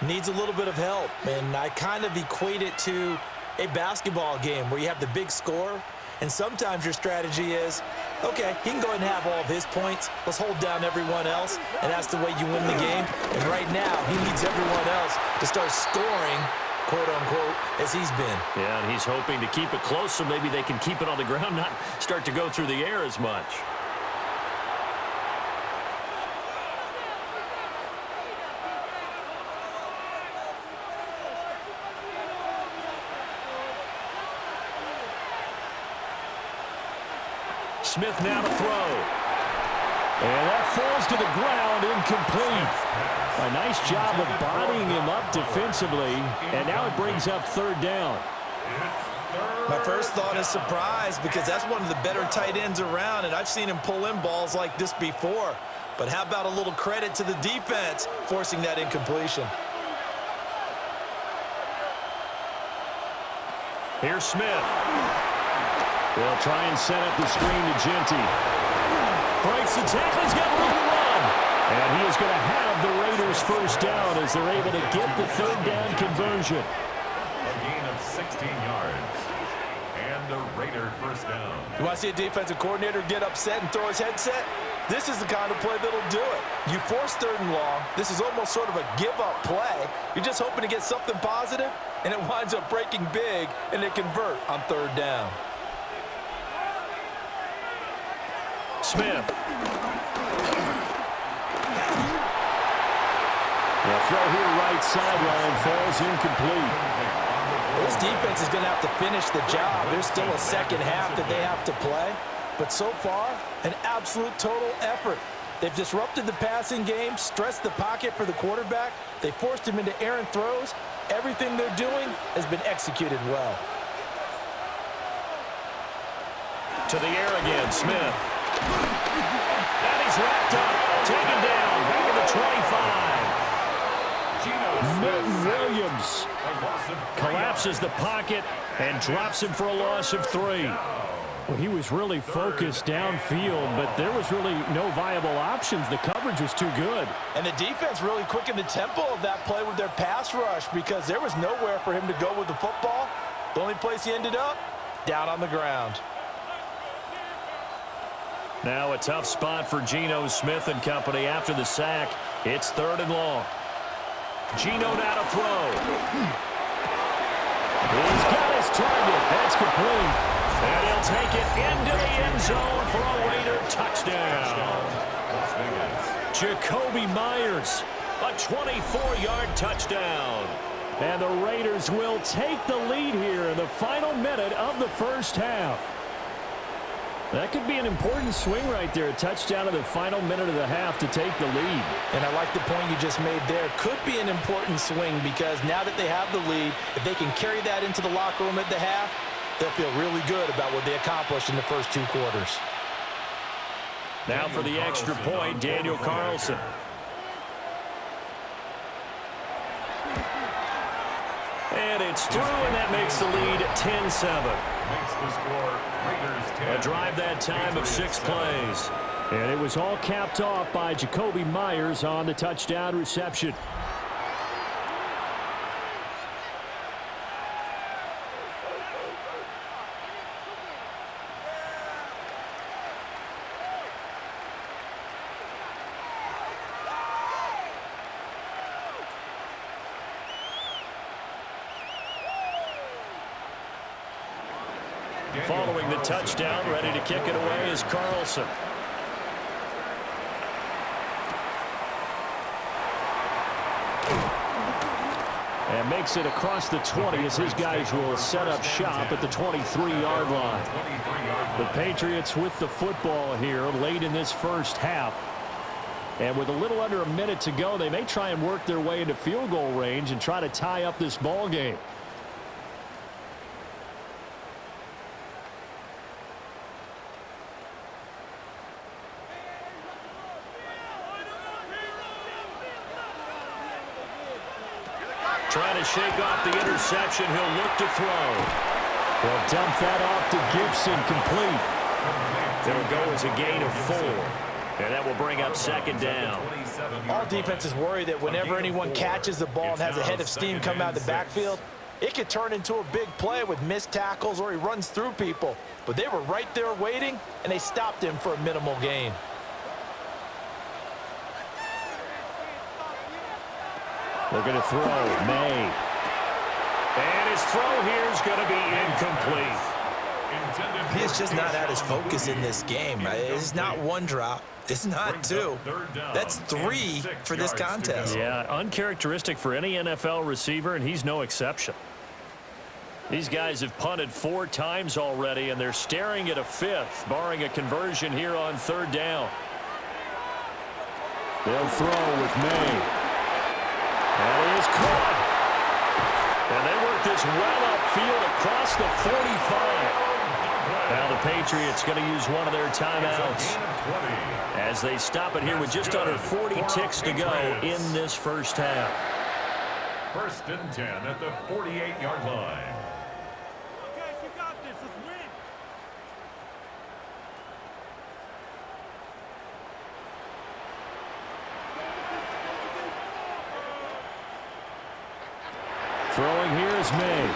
Needs a little bit of help, and I kind of equate it to a basketball game where you have the big score, and sometimes your strategy is, okay, he can go ahead and have all of his points. Let's hold down everyone else, and that's the way you win the game. And right now, he needs everyone else to start scoring, quote-unquote, as he's been. Yeah, and he's hoping to keep it close so maybe they can keep it on the ground, not start to go through the air as much. Smith now to throw. And that falls to the ground, incomplete. A nice job of bodying him up defensively, and now it brings up third down. My first thought is surprise because that's one of the better tight ends around, and I've seen him pull in balls like this before. But how about a little credit to the defense forcing that incompletion? Here's Smith. They'll try and set up the screen to Genty. Breaks the tackle. He's got room to run. And he is going to have the Raiders first down as they're able to get the third down conversion. A gain of 16 yards. And a Raider first down. You want to see a defensive coordinator get upset and throw his headset? This is the kind of play that'll do it. You force third and long. This is almost sort of a give-up play. You're just hoping to get something positive, and it winds up breaking big, and they convert on third down. Smith. The throw here right sideline falls incomplete. This defense is going to have to finish the job. There's still a second half that they have to play. But so far, an absolute total effort. They've disrupted the passing game, stressed the pocket for the quarterback. They forced him into errant throws. Everything they're doing has been executed well. To the air again, Smith. And he's wrapped up, taken down, back at the 25. Milton Williams Collapses the pocket and drops him for a loss of 3. Well, he was really focused downfield, but there was really no viable options. The coverage was too good. And the defense really quickened the tempo of that play with their pass rush because there was nowhere for him to go with the football. The only place he ended up, down on the ground. Now a tough spot for Geno Smith and company after the sack. It's third and long. Geno now to throw. He's got his target. That's complete. And he'll take it into the end zone for a Raider touchdown. Jacoby Myers, a 24-yard touchdown. And the Raiders will take the lead here in the final minute of the first half. That could be an important swing right there. A touchdown in the final minute of the half to take the lead. And I like the point you just made there. Could be an important swing because now that they have the lead, if they can carry that into the locker room at the half, they'll feel really good about what they accomplished in the first 2 quarters. Now for the extra point, Daniel Carlson. And it's through, and that makes the lead 10-7. Makes the score Raiders 10. A drive that time of 6 plays. And it was all capped off by Jacoby Myers on the touchdown reception. Following the touchdown, ready to kick it away is Carlson. And makes it across the 20 as his guys will set up shop at the 23-yard line. The Patriots with the football here late in this first half. And with a little under a minute to go, they may try and work their way into field goal range and try to tie up this ball game. Trying to shake off the interception. He'll look to throw. They'll dump that off to Gibson, complete. It'll go as a gain of 4. And that will bring up second down. All defenses worry that whenever anyone catches the ball and has a head of steam come out of the backfield, it could turn into a big play with missed tackles or he runs through people. But they were right there waiting, and they stopped him for a minimal gain. They're going to throw. May. And his throw here is going to be incomplete. He is just not at his focus in this game. It's not one drop. It's not 2. That's 3 for this contest. Yeah, uncharacteristic for any NFL receiver, and he's no exception. These guys have punted 4 times already, and they're staring at a 5th, barring a conversion here on 3rd down. They'll throw with May. And he is caught. And they work this well upfield across the 45. Now the Patriots going to use one of their timeouts as they stop it here with just under 40 ticks to go in this first half. 1st and 10 at the 48-yard line. Guys, you got this. Let's win. Throwing here is May.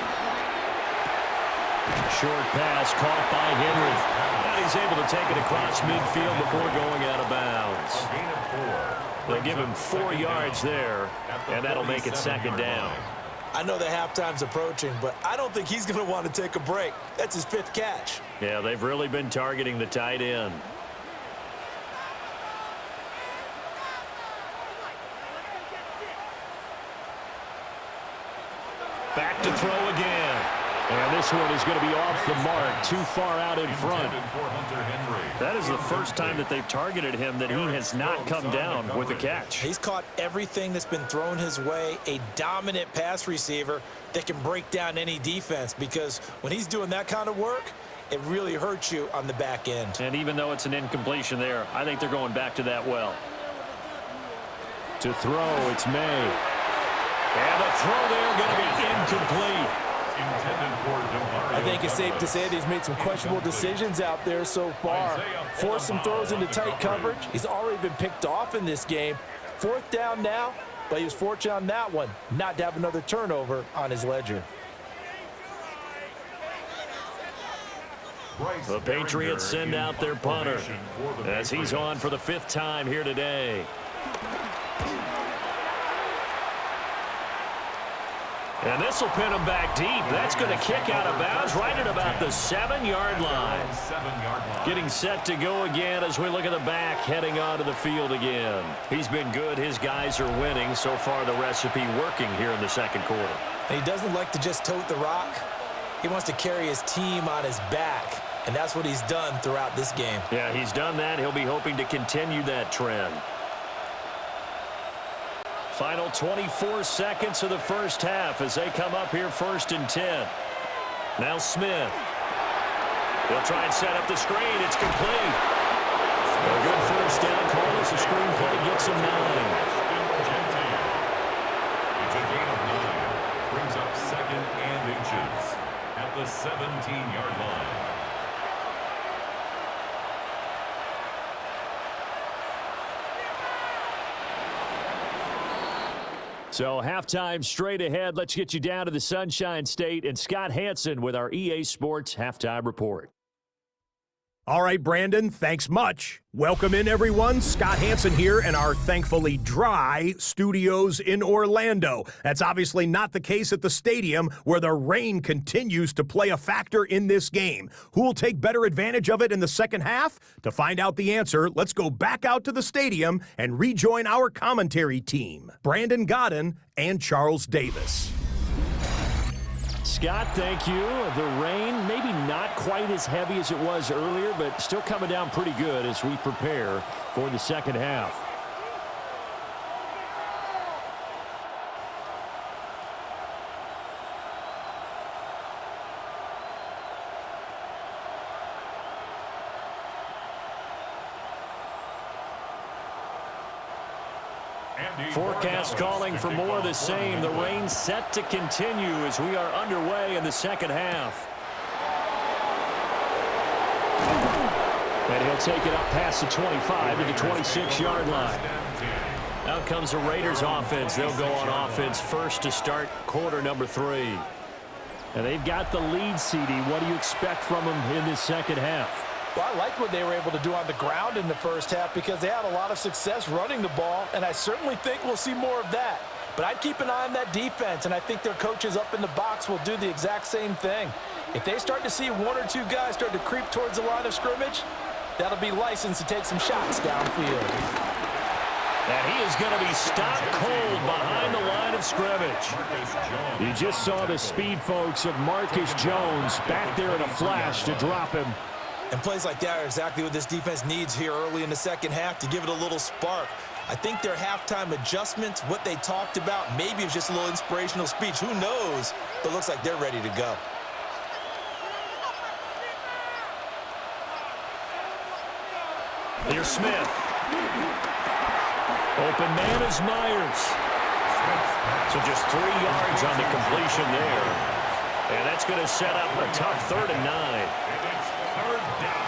Short pass caught by Henry. And he's able to take it across midfield before going out of bounds. They'll give him 4 yards there, and that'll make it 2nd down. I know the halftime's approaching, but I don't think he's going to want to take a break. That's his 5th catch. Yeah, they've really been targeting the tight end. Back to throw again. And this one is going to be off the mark, too far out in front. That is the first time that they've targeted him that he has not come down with a catch. He's caught everything that's been thrown his way, a dominant pass receiver that can break down any defense, because when he's doing that kind of work, it really hurts you on the back end. And even though it's an incompletion there, I think they're going back to that well. To throw, it's May. And the throw there going to be incomplete. I think it's safe to say that he's made some questionable decisions out there so far. Forced some throws into tight coverage. He's already been picked off in this game. 4th down now, but he was fortunate on that one not to have another turnover on his ledger. The Patriots send out their punter as he's on for the 5th time here today. And this will pin him back deep. That's going to kick out of bounds right at about the 7-yard line. Getting set to go again as we look at the back, heading onto the field again. He's been good. His guys are winning. So far, the recipe working here in the 2nd quarter. And he doesn't like to just tote the rock. He wants to carry his team on his back, and that's what he's done throughout this game. Yeah, he's done that. He'll be hoping to continue that trend. Final 24 seconds of the first half as they come up here 1st and 10. Now Smith. They'll try and set up the screen. It's complete. A good first down call as the screen play gets him 9. It's a gain of 9. Brings up 2nd and inches at the 17-yard line. So halftime straight ahead. Let's get you down to the Sunshine State and Scott Hansen with our EA Sports Halftime Report. All right, Brandon, thanks much. Welcome in, everyone. Scott Hansen here in our thankfully dry studios in Orlando. That's obviously not the case at the stadium, where the rain continues to play a factor in this game. Who will take better advantage of it in the second half? To find out the answer, let's go back out to the stadium and rejoin our commentary team, Brandon Godden and Charles Davis. Scott, thank you. The rain, maybe not quite as heavy as it was earlier, but still coming down pretty good as we prepare for the second half. Forecast calling for more of the same. The rain set to continue as we are underway in the second half. And he'll take it up past the 25 to the 26-yard line. Out comes the Raiders offense. They'll go on offense first to start quarter number 3. And they've got the lead, CD. What do you expect from them in this second half? Well, I like what they were able to do on the ground in the first half because they had a lot of success running the ball, and I certainly think we'll see more of that. But I'd keep an eye on that defense, and I think their coaches up in the box will do the exact same thing. If they start to see one or two guys start to creep towards the line of scrimmage, that'll be licensed to take some shots downfield. And he is going to be stopped cold behind the line of scrimmage. You just saw the speed, folks, of Marcus Jones back there in a flash to drop him. And plays like that are exactly what this defense needs here early in the second half to give it a little spark. I think their halftime adjustments, what they talked about, maybe it was just a little inspirational speech. Who knows? But it looks like they're ready to go. Here's Smith. Open man is Myers. So just 3 yards on the completion there. And that's going to set up a tough 3rd and 9. Third down.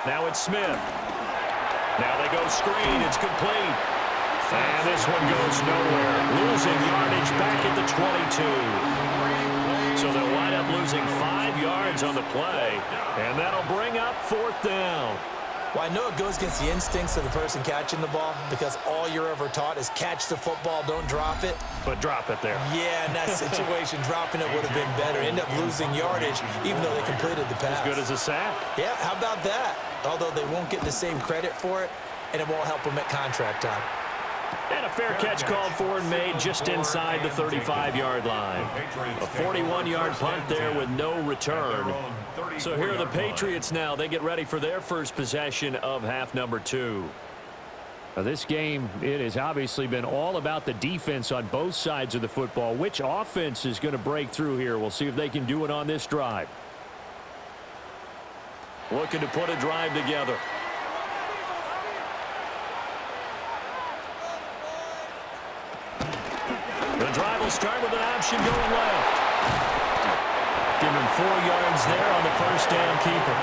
Now it's Smith. Now they go screen. It's complete. And this one goes nowhere. Losing yardage back at the 22. So they'll wind up losing 5 yards on the play. And that'll bring up 4th down. Well, I know it goes against the instincts of the person catching the ball because all you're ever taught is catch the football, don't drop it. But drop it there. Yeah, in that situation, dropping it would have been better. End up losing yardage even though they completed the pass. As good as a sack. Yeah, how about that? Although they won't get the same credit for it, and it won't help them at contract time. And a fair catch called for and made just inside the 35-yard line. A 41-yard punt there with no return. So here are the Patriots now. They get ready for their first possession of half number 2. Now this game, it has obviously been all about the defense on both sides of the football. Which offense is going to break through here? We'll see if they can do it on this drive. Looking to put a drive together. The drive will start with an option going left. Give him 4 yards there on the first down keeper.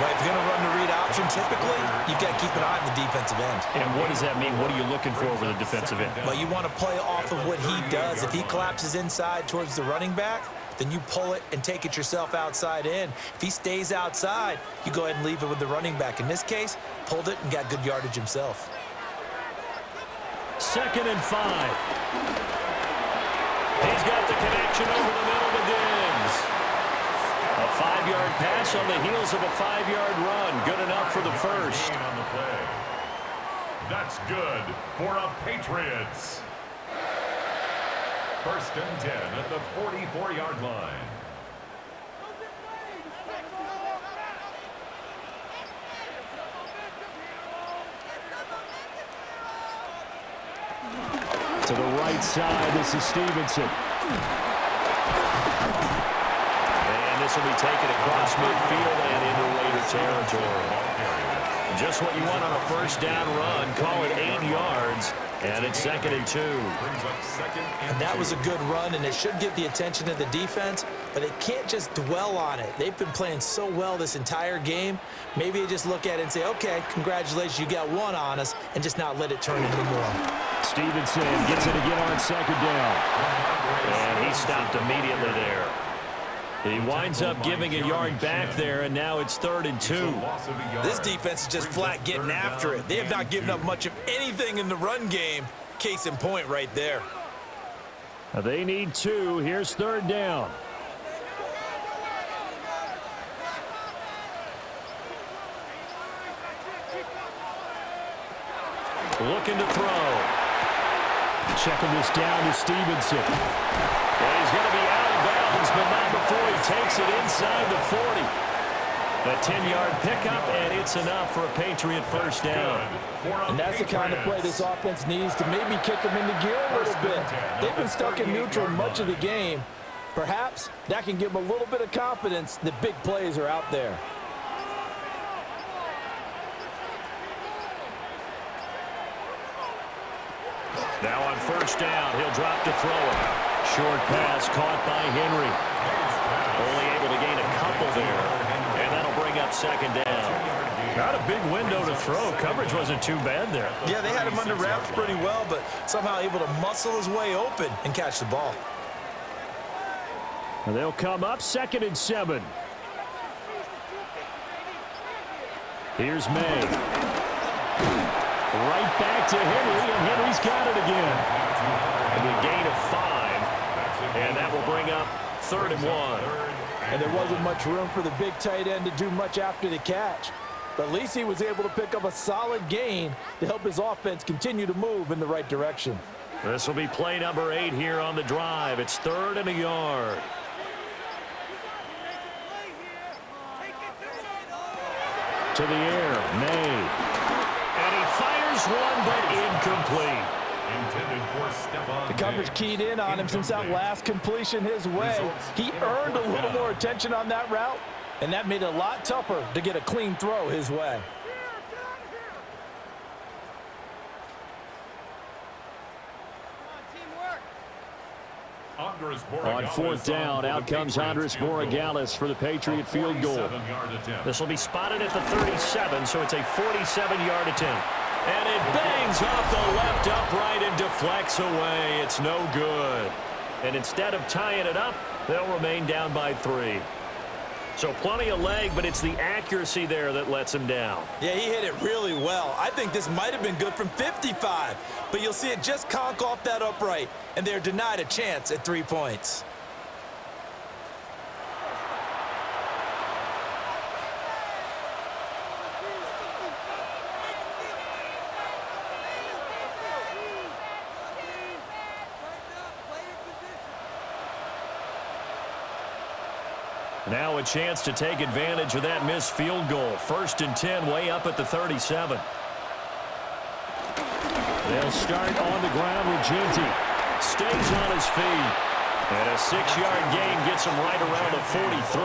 Right, if you're going to run the read option, typically, you've got to keep an eye on the defensive end. And what does that mean? What are you looking for with the defensive end? Well, you want to play off of what he does. If he collapses inside towards the running back, then you pull it and take it yourself outside in. If he stays outside, you go ahead and leave it with the running back. In this case, pulled it and got good yardage himself. 2nd and 5. He's got the connection over the middle to Diggs. A 5-yard pass on the heels of a 5-yard run. Good enough for the first. On the play. That's good for a Patriots. 1st and 10 at the 44-yard line. To the right side, this is Stevenson. And this will be taken across midfield and into Raider territory. Just what you want on a first down run. Call it 8 yards. And it's 2nd and 2. And that was a good run, and it should get the attention of the defense, but they can't just dwell on it. They've been playing so well this entire game. Maybe they just look at it and say, okay, congratulations, you got one on us, and just not let it turn into more. Stevenson gets it again on 2nd down. And he stopped immediately there. He winds up giving a yard back there, and now it's 3rd and 2. This defense is just flat getting after it. They have not given up much of anything in the run game. Case in point right there. They need 2. Here's 3rd down. Looking to throw. Checking this down to Stevenson. Well, he's going to be out of bounds, but not before he takes it inside the 40. A 10-yard pickup, and it's enough for a Patriot first down. And that's the kind of play this offense needs to maybe kick them into gear a little bit. They've been stuck in neutral much of the game. Perhaps that can give them a little bit of confidence that big plays are out there. first down. He'll drop to throw it. Short pass caught by Henry. Only able to gain a couple there. And that'll bring up second down. Not a big window to throw. Coverage wasn't too bad there. Yeah, they had him under wraps pretty well, but somehow able to muscle his way open and catch the ball. And they'll come up 2nd and 7. Here's May. Right back to Henry, and Henry's got it again. And a gain of 5. And that will bring up 3rd and 1. And there wasn't much room for the big tight end to do much after the catch. But at least he was able to pick up a solid gain to help his offense continue to move in the right direction. This will be play number 8 here on the drive. It's 3rd and a yard. To the air, May. And he fires one, but incomplete. The coverage keyed in on him since that last completion his way. He earned a little more attention on that route, and that made it a lot tougher to get a clean throw his way. On 4th down, out comes Andres Borregales for the Patriot field goal. This will be spotted at the 37, so it's a 47-yard attempt. And it bangs off the left upright and deflects away. It's no good. And instead of tying it up, they'll remain down by 3. So plenty of leg, but it's the accuracy there that lets him down. Yeah, he hit it really well. I think this might have been good from 55, but you'll see it just conk off that upright, and they're denied a chance at 3 points. Now a chance to take advantage of that missed field goal. 1st and 10, way up at the 37. They'll start on the ground with Ginty. Stays on his feet. And a 6-yard gain gets him right around the 43.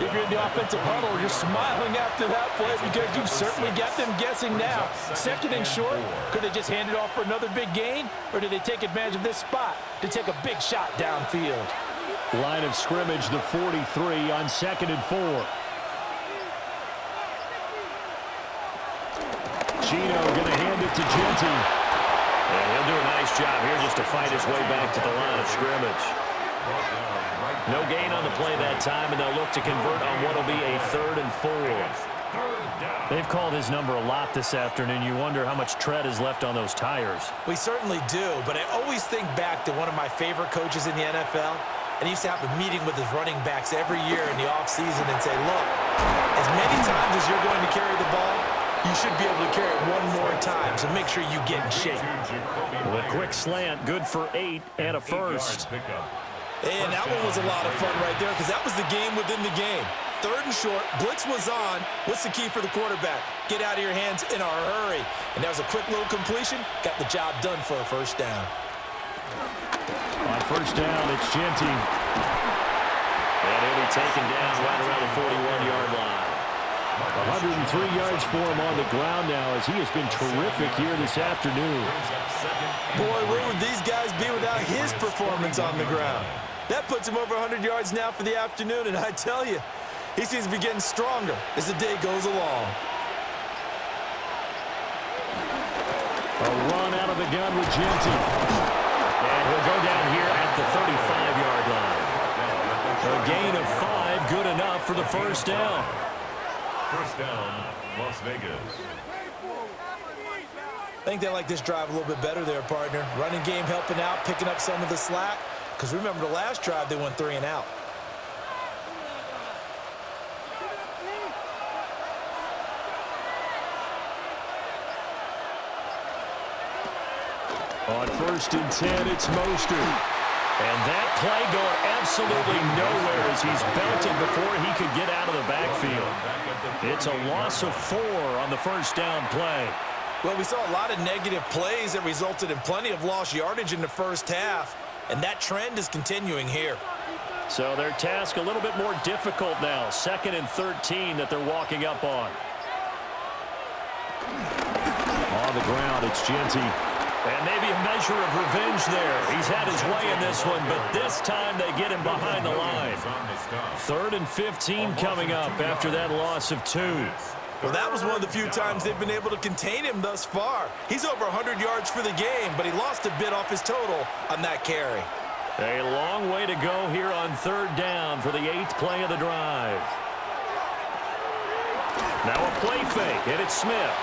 If you're in the offensive huddle, you're smiling after that play because you've certainly got them guessing now. 2nd and short, could they just hand it off for another big gain? Or did they take advantage of this spot to take a big shot downfield? Line of scrimmage, the 43 on 2nd and 4. Chino going to hand it to Ginty. And he'll do a nice job here just to fight his way back to the line of scrimmage. No gain on the play that time, and they'll look to convert on what will be a 3rd and 4. They've called his number a lot this afternoon. You wonder how much tread is left on those tires. We certainly do, but I always think back to one of my favorite coaches in the NFL. And he used to have a meeting with his running backs every year in the offseason and say, look, as many times as you're going to carry the ball, you should be able to carry it one more time, so make sure you get in shape. Well, a quick slant, good for 8 and a first. And that one was a lot of fun right there because that was the game within the game. 3rd and short, blitz was on. What's the key for the quarterback? Get out of your hands in a hurry. And that was a quick little completion, got the job done for a first down. On 1st down, it's Ginty. And he'll be taken down right around the 41-yard line. 103 yards for him on the ground now as he has been terrific here this afternoon. Boy, where would these guys be without his performance on the ground? That puts him over 100 yards now for the afternoon, and I tell you, he seems to be getting stronger as the day goes along. A run out of the gun with Ginty. And he'll go down here at the 35-yard line. A gain of 5, good enough for the first down. First down, Las Vegas. I think they like this drive a little bit better there, partner. Running game helping out, picking up some of the slack. Because remember the last drive, they went 3 and out. On 1st and 10, it's Mostert. And that play going absolutely nowhere as he's belted before he could get out of the backfield. It's a loss of 4 on the first down play. Well, we saw a lot of negative plays that resulted in plenty of lost yardage in the first half, and that trend is continuing here. So their task a little bit more difficult now. 2nd and 13 that they're walking up on. On the ground, it's Ginty. And maybe a measure of revenge there. He's had his way in this one, but this time they get him behind the line. 3rd and 15 coming up after that loss of 2. Well, that was one of the few times they've been able to contain him thus far. He's over 100 yards for the game, but he lost a bit off his total on that carry. A long way to go here on 3rd down for the 8th play of the drive. Now a play fake, and it's Smith.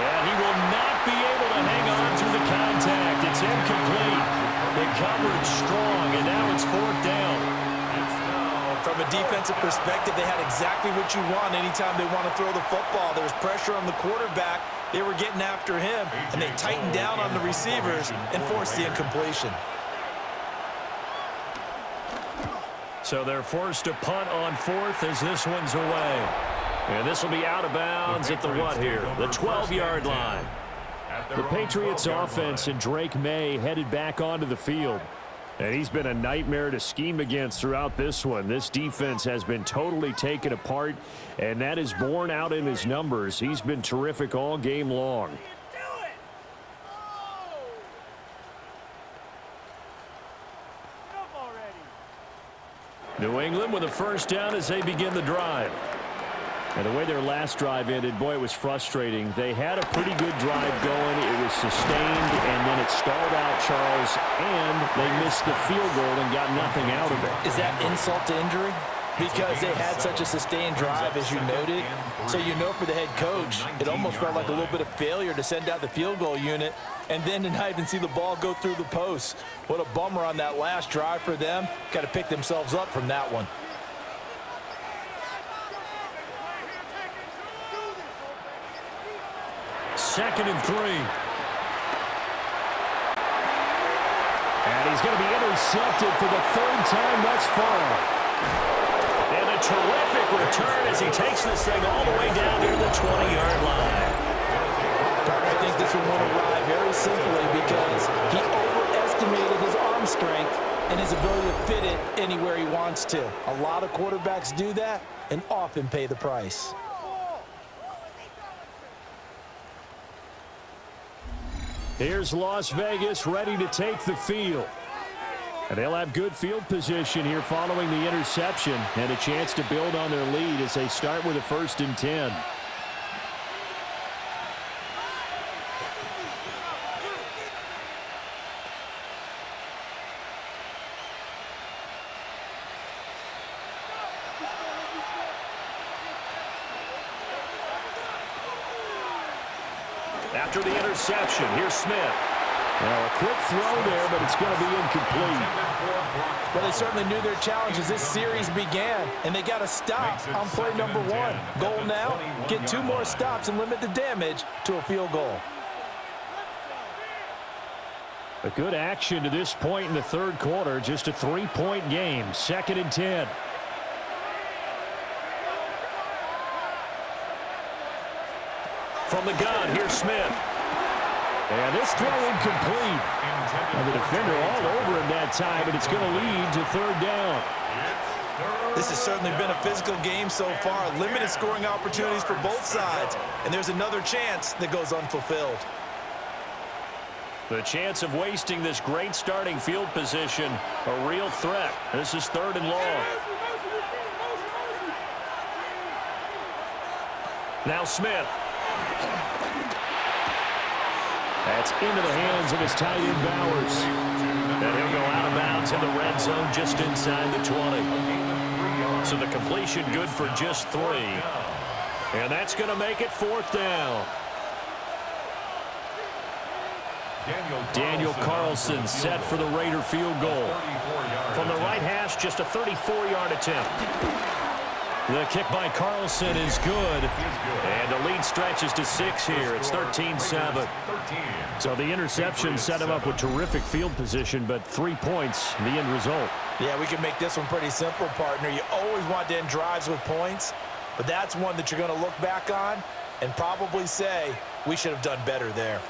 And he will not be able to hang on through the contact. It's incomplete. The coverage strong, and now it's 4th down. From a defensive perspective, they had exactly what you want anytime they want to throw the football. There was pressure on the quarterback. They were getting after him, and they tightened down on the receivers and forced the incompletion. So they're forced to punt on 4th as this one's away. And this will be out of bounds at the what here? The 12-yard line. The Patriots offense and Drake May headed back onto the field. And he's been a nightmare to scheme against throughout this one. This defense has been totally taken apart, and that is borne out in his numbers. He's been terrific all game long. New England with a 1st down as they begin the drive. And the way their last drive ended, boy, it was frustrating. They had a pretty good drive going. It was sustained, and then it stalled out, Charles, and they missed the field goal and got nothing out of it. Is that insult to injury? Because they had such a sustained drive, as you noted. So you know for the head coach, it almost felt like a little bit of failure to send out the field goal unit and then to not even see the ball go through the post. What a bummer on that last drive for them. Got to pick themselves up from that one. Second and 3. And he's going to be intercepted for the 3rd time thus far. And a terrific return as he takes this thing all the way down near the 20-yard line. I think this one went awry very simply because he overestimated his arm strength and his ability to fit it anywhere he wants to. A lot of quarterbacks do that and often pay the price. Here's Las Vegas ready to take the field. And they'll have good field position here following the interception and a chance to build on their lead as they start with a 1st and 10. After the interception, here's Smith. Now a quick throw there, but it's going to be incomplete. Well, they certainly knew their challenge as this series began, and they got to stop on play number 1. Goal now, get 2 more stops and limit the damage to a field goal. A good action to this point in the 3rd quarter. Just a 3-point game. 2nd and 10. From the gun, here's Smith. And this throw incomplete. And the defender all over him that time, and it's going to lead to 3rd down. This has certainly been a physical game so far. Limited scoring opportunities for both sides, and there's another chance that goes unfulfilled. The chance of wasting this great starting field position, a real threat. This is 3rd and long. Now Smith. That's into the hands of his tight end, Bowers. And he'll go out of bounds in the red zone just inside the 20. So the completion good for just 3. And that's going to make it 4th down. Daniel Carlson set for the Raider field goal. From the right hash, just a 34-yard attempt. The kick by Carlson is good. And the lead stretches to 6 here. It's 13-7. So the interception set him up with terrific field position, but 3 points, the end result. Yeah, we can make this one pretty simple, partner. You always want to end drives with points, but that's one that you're going to look back on and probably say, we should have done better there.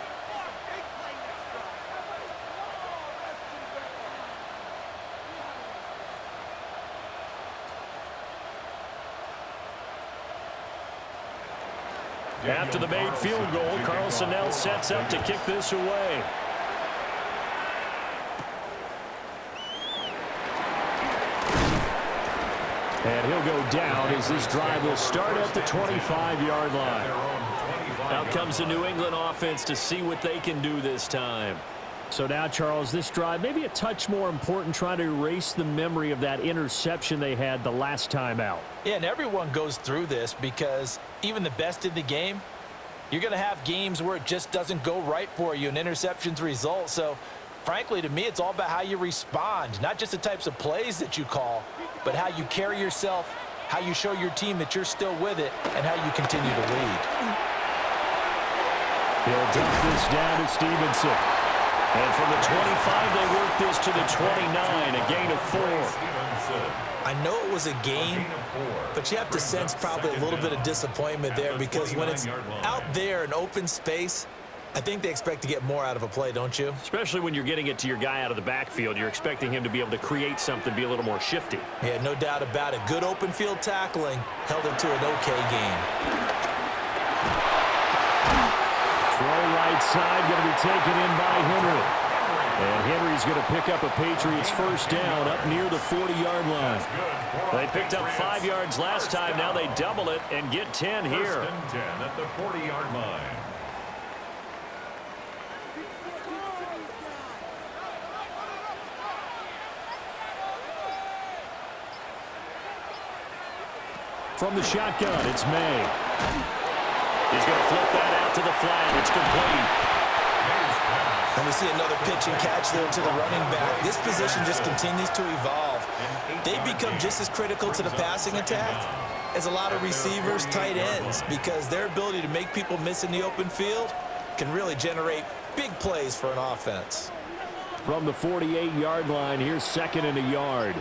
After the made field goal, Carlson now sets up to kick this away. And he'll go down as this drive will start at the 25-yard line. Out comes the New England offense to see what they can do this time. So now, Charles, this drive maybe a touch more important, trying to erase the memory of that interception they had the last time out. Yeah, and everyone goes through this because even the best in the game, you're going to have games where it just doesn't go right for you and interceptions result. So, frankly, to me, it's all about how you respond, not just the types of plays that you call, but how you carry yourself, how you show your team that you're still with it, and how you continue to lead. He'll dump this down to Stevenson. And from the 25, they work this to the 29, a gain of 4. I know it was a gain, but you have to sense probably a little bit of disappointment there because when it's out there in open space, I think they expect to get more out of a play, don't you? Especially when you're getting it to your guy out of the backfield. You're expecting him to be able to create something, be a little more shifty. Yeah, no doubt about it. Good open field tackling held him to an okay game. Throw right side, going to be taken in by Henry. And Henry's going to pick up a Patriots first down up near the 40-yard line. They picked up 5 yards last time. Now they double it and get 10 here. First and 10 at the 40-yard line. From the shotgun, it's May. He's going to flip that out to the flat. It's complete. And we see another pitch and catch there to the running back. This position just continues to evolve. They become just as critical to the passing attack as a lot of receivers, tight ends, because their ability to make people miss in the open field can really generate big plays for an offense. From the 48-yard line, here's second and a yard.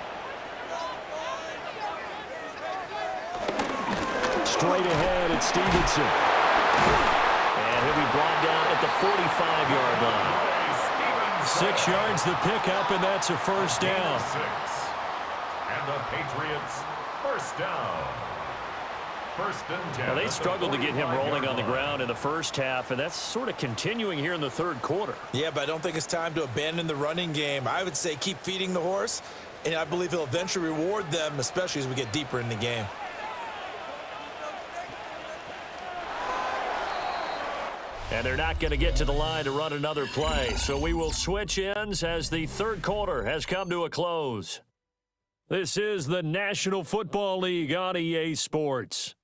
Straight ahead, it's Stevenson. And he'll be brought down at the 45-yard line. 6 yards the pickup, and that's a first down. And the Patriots first down. First and 10. Now they struggled to get him rolling on the ground in the first half, and that's sort of continuing here in the third quarter. Yeah, but I don't think it's time to abandon the running game. I would say keep feeding the horse, and I believe he'll eventually reward them, especially as we get deeper in the game. And they're not going to get to the line to run another play. So we will switch ends as the third quarter has come to a close. This is the National Football League on EA Sports.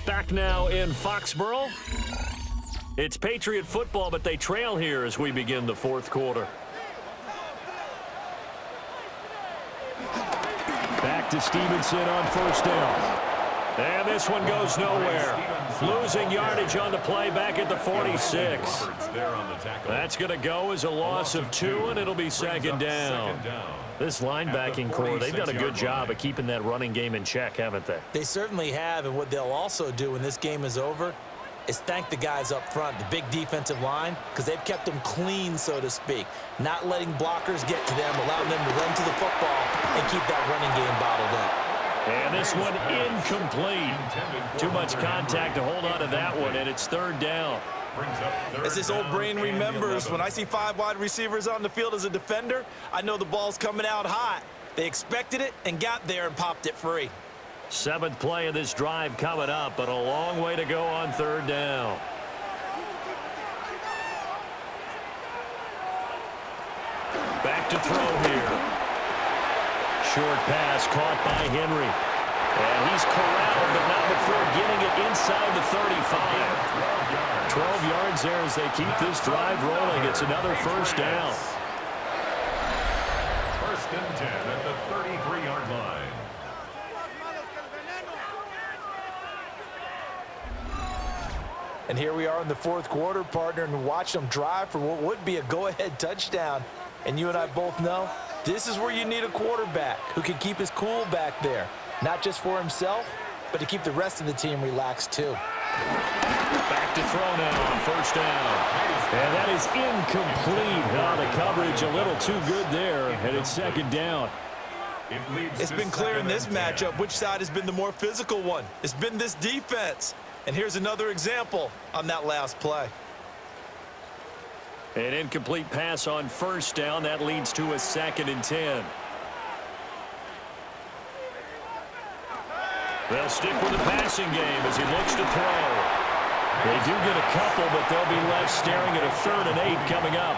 Back now in Foxborough. It's Patriot football, but they trail here as we begin the fourth quarter. Back to Stevenson on first down. And this one goes nowhere. Losing yardage on the play back at the 46. That's going to go as a loss of 2, and it'll be second down. This linebacking core, they've done a good job of keeping that running game in check, haven't they? They certainly have, and what they'll also do when this game is over is thank the guys up front, the big defensive line, because they've kept them clean, so to speak, not letting blockers get to them, allowing them to run to the football and keep that running game bottled up. And this one incomplete. Too much contact to hold on to that one, and it's third down. As this old brain remembers, when I see 5 wide receivers on the field as a defender, I know the ball's coming out hot. They expected it and got there and popped it free. 7th play of this drive coming up, but a long way to go on third down. Back to throw here. Short pass caught by Henry. And he's corralled, but not before getting it inside the 35. 12 yards there as they keep this drive rolling. It's another first down. First and 10 at the 33-yard line. And here we are in the fourth quarter, partner, and watch them drive for what would be a go-ahead touchdown. And you and I both know this is where you need a quarterback who can keep his cool back there, not just for himself, but to keep the rest of the team relaxed too. Back to throw now on first down. And that is incomplete. The coverage a little too good there, and it's second down. It's been clear in this matchup which side has been the more physical one. It's been this defense. And here's another example on that last play. An incomplete pass on first down. That leads to a 2nd and 10. They'll stick with the passing game as he looks to throw. They do get a couple, but they'll be left staring at a 3rd and 8 coming up.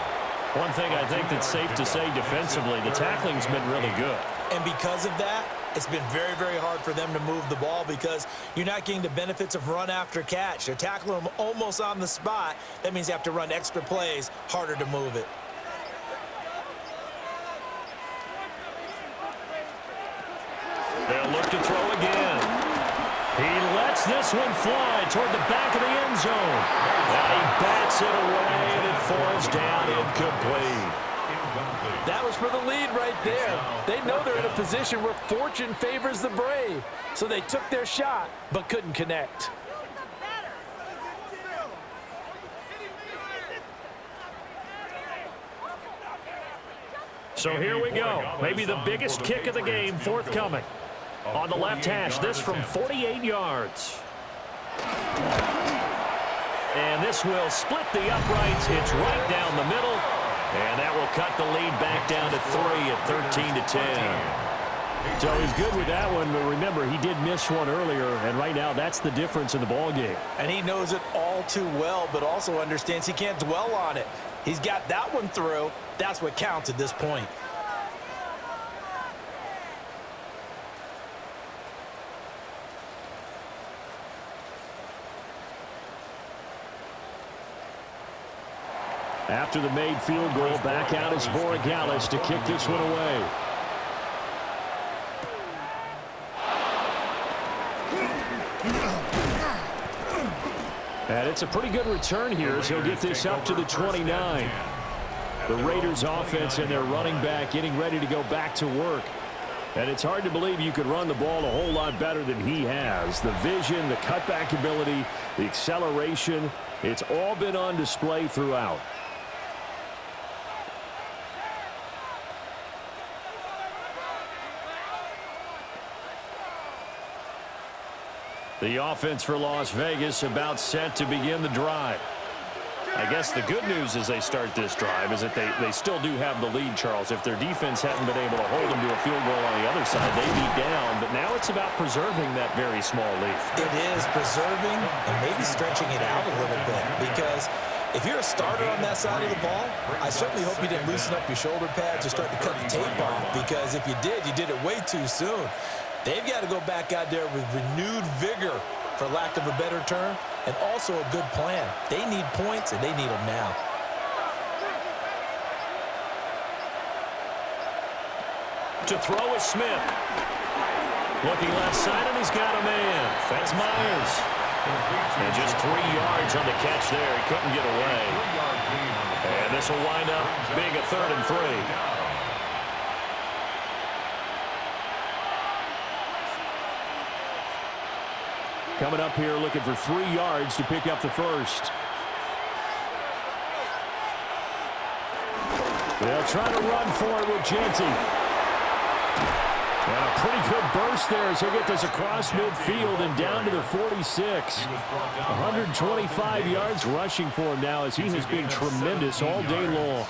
One thing I think that's safe to say defensively, the tackling's been really good. And because of that, it's been very, very hard for them to move the ball because you're not getting the benefits of run after catch. They're tackling them almost on the spot. That means you have to run extra plays, harder to move it. They'll look to throw again. He lets this one fly toward the back of the end zone. Now he bats it away, and it falls down incomplete. That was for the lead right there. They know they're in a position where fortune favors the brave. So they took their shot, but couldn't connect. So here we go. Maybe the biggest kick of the game forthcoming. On the left hash, this from 48 yards. And this will split the uprights. It's right down the middle. And that will cut the lead back down to 3 at 13 to 10. So he's good with that one, but remember, he did miss one earlier, and right now that's the difference in the ballgame. And he knows it all too well, but also understands he can't dwell on it. He's got that one through. That's what counts at this point. After the made field goal, back out is Borregales to kick this one away. And it's a pretty good return here as he'll get this up to the 29. The Raiders offense and their running back getting ready to go back to work. And it's hard to believe you could run the ball a whole lot better than he has. The vision, the cutback ability, the acceleration, it's all been on display throughout. The offense for Las Vegas about set to begin the drive. I guess the good news as they start this drive is that they still do have the lead, Charles. If their defense hadn't been able to hold them to a field goal on the other side, they'd be down. But now it's about preserving that very small lead. It is preserving and maybe stretching it out a little bit, because if you're a starter on that side of the ball, I certainly hope you didn't loosen up your shoulder pads or start to cut the tape off, because if you did it way too soon. They've got to go back out there with renewed vigor, for lack of a better term, and also a good plan. They need points, and they need them now. To throw is Smith. Looking left side, and he's got a man. That's Myers. And just 3 yards on the catch there. He couldn't get away. And this will wind up being a 3rd and 3. Coming up here looking for 3 yards to pick up the first. They'll try to run for it with Genty. And a pretty good burst there as he'll get this across midfield and down to the 46. 125 yards rushing for him now as he has been tremendous all day long.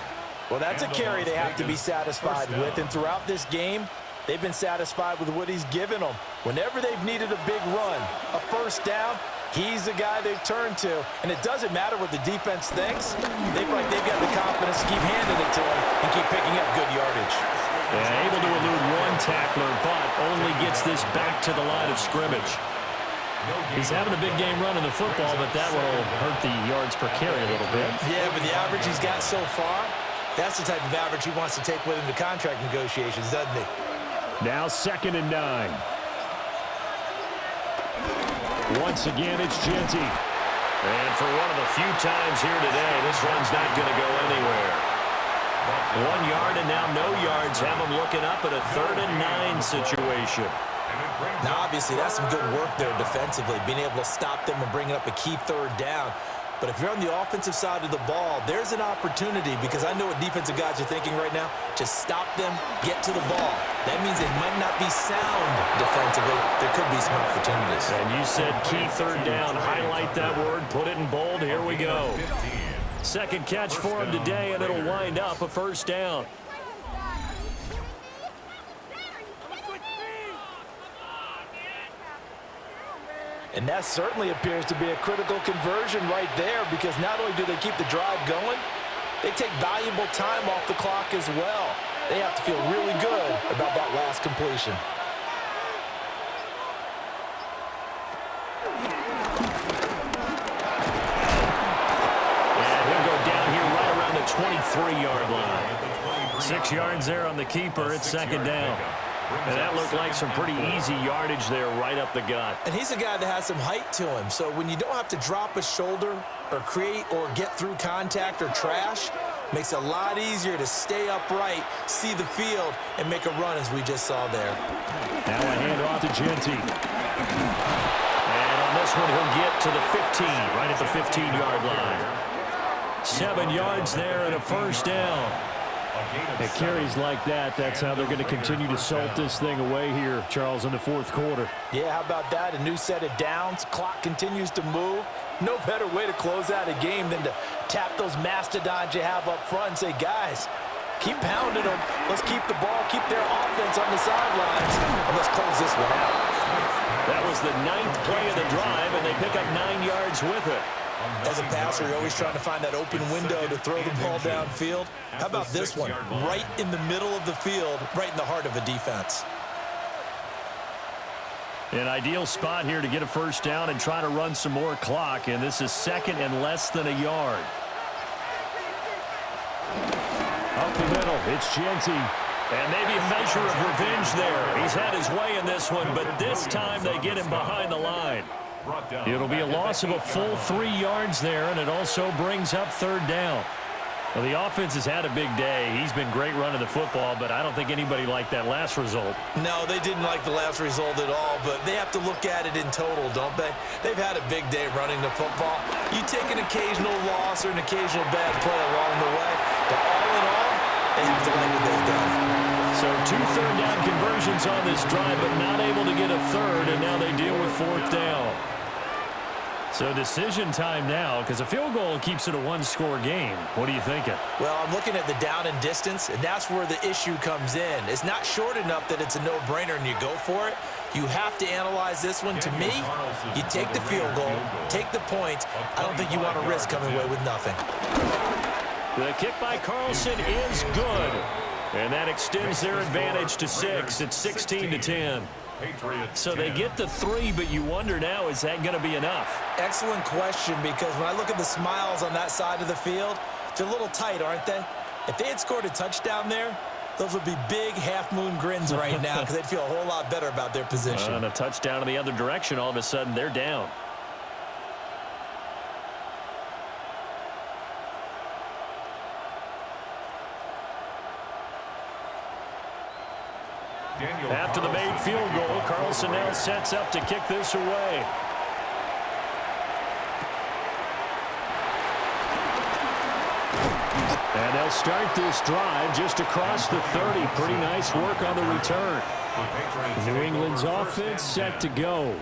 Well, that's a carry they have to be satisfied with, and throughout this game, they've been satisfied with what he's given them. Whenever they've needed a big run, a first down, he's the guy they've turned to. And it doesn't matter what the defense thinks. They've got the confidence to keep handing it to him and keep picking up good yardage. Yeah, able to elude one tackler, but only gets this back to the line of scrimmage. He's having a big game running the football, but that will hurt the yards per carry a little bit. Yeah, but the average he's got so far, that's the type of average he wants to take with him to contract negotiations, doesn't he? Now 2nd and 9. Once again, it's Genty. And for one of the few times here today, this run's not going to go anywhere. 1 yard and now no yards have them looking up at a 3rd and 9 situation. Now, obviously, that's some good work there defensively, being able to stop them and bring up a key 3rd down. But if you're on the offensive side of the ball, there's an opportunity, because I know what defensive guys are thinking right now. Just stop them, get to the ball. That means they might not be sound defensively. There could be some opportunities. And you said key third down. Highlight that word, put it in bold. Here we go. Second catch for him today, and it'll wind up a first down. And that certainly appears to be a critical conversion right there, because not only do they keep the drive going, they take valuable time off the clock as well. They have to feel really good about that last completion. And he'll go down here right around the 23-yard line. 6 yards there on the keeper. It's second down. And that looked like some pretty easy yardage there right up the gut. And he's a guy that has some height to him, so when you don't have to drop a shoulder or create or get through contact or trash, makes it a lot easier to stay upright, see the field, and make a run as we just saw there. Now a handoff to Genty. And on this one, he'll get to the 15, right at the 15-yard line. 7 yards there and a first down. It carries like that. That's how they're going to continue to salt this thing away here, Charles, in the fourth quarter. Yeah, how about that? A new set of downs. Clock continues to move. No better way to close out a game than to tap those mastodons you have up front and say, guys, keep pounding them. Let's keep the ball, keep their offense on the sidelines, and let's close this one out. That was the 9th play of the drive, and they pick up 9 yards with it. As a passer, you're always trying to find that open window to throw the ball downfield. How about this one? Right in the middle of the field, right in the heart of a defense. An ideal spot here to get a first down and try to run some more clock, and this is second and less than a yard. Up the middle, it's Genty. And maybe a measure of revenge there. He's had his way in this one, but this time they get him behind the line. It'll be a loss of a full 3 yards there, and it also brings up third down. Well, the offense has had a big day. He's been great running the football, but I don't think anybody liked that last result. No, they didn't like the last result at all, but they have to look at it in total, don't they? They've had a big day running the football. You take an occasional loss or an occasional bad play along the way, but all in all, they have to like what they've done. So 2 third down conversions on this drive, but not able to get a third, and now they deal with fourth down. So decision time now, because a field goal keeps it a one-score game. What are you thinking? Well, I'm looking at the down and distance, and that's where the issue comes in. It's not short enough that it's a no-brainer and you go for it. You have to analyze this one. To me, you take the field goal, take the points. I don't think you want to risk coming away with nothing. The kick by Carlson is good. And that extends their advantage to 6. It's 16-10. So they get the 3, but you wonder now, is that going to be enough? Excellent question, because when I look at the smiles on that side of the field, they're a little tight, aren't they? If they had scored a touchdown there, those would be big half-moon grins right now, because they'd feel a whole lot better about their position. And a touchdown in the other direction, all of a sudden they're down. After the made field goal, Carlson now sets up to kick this away. And they'll start this drive just across the 30. Pretty nice work on the return. New England's offense set to go.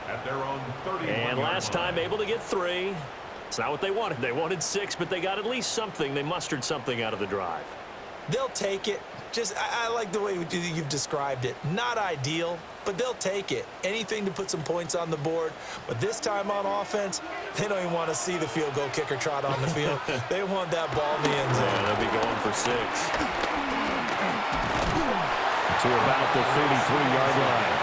And last time able to get 3. It's not what they wanted. They wanted 6, but they got at least something. They mustered something out of the drive. They'll take it. I like the way you've described it. Not ideal, but they'll take it. Anything to put some points on the board. But this time on offense, they don't even want to see the field goal kicker trot on the field. They want that ball in the end zone. Yeah, they'll be going for 6. To about the 33-yard line.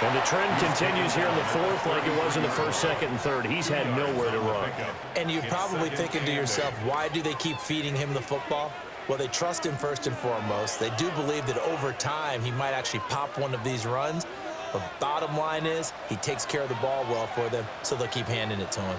And the trend continues here in the fourth like it was in the first, second, and third. He's had nowhere to run. And you're probably thinking to yourself, why do they keep feeding him the football? Well, they trust him first and foremost. They do believe that over time he might actually pop one of these runs. But bottom line is he takes care of the ball well for them, so they'll keep handing it to him.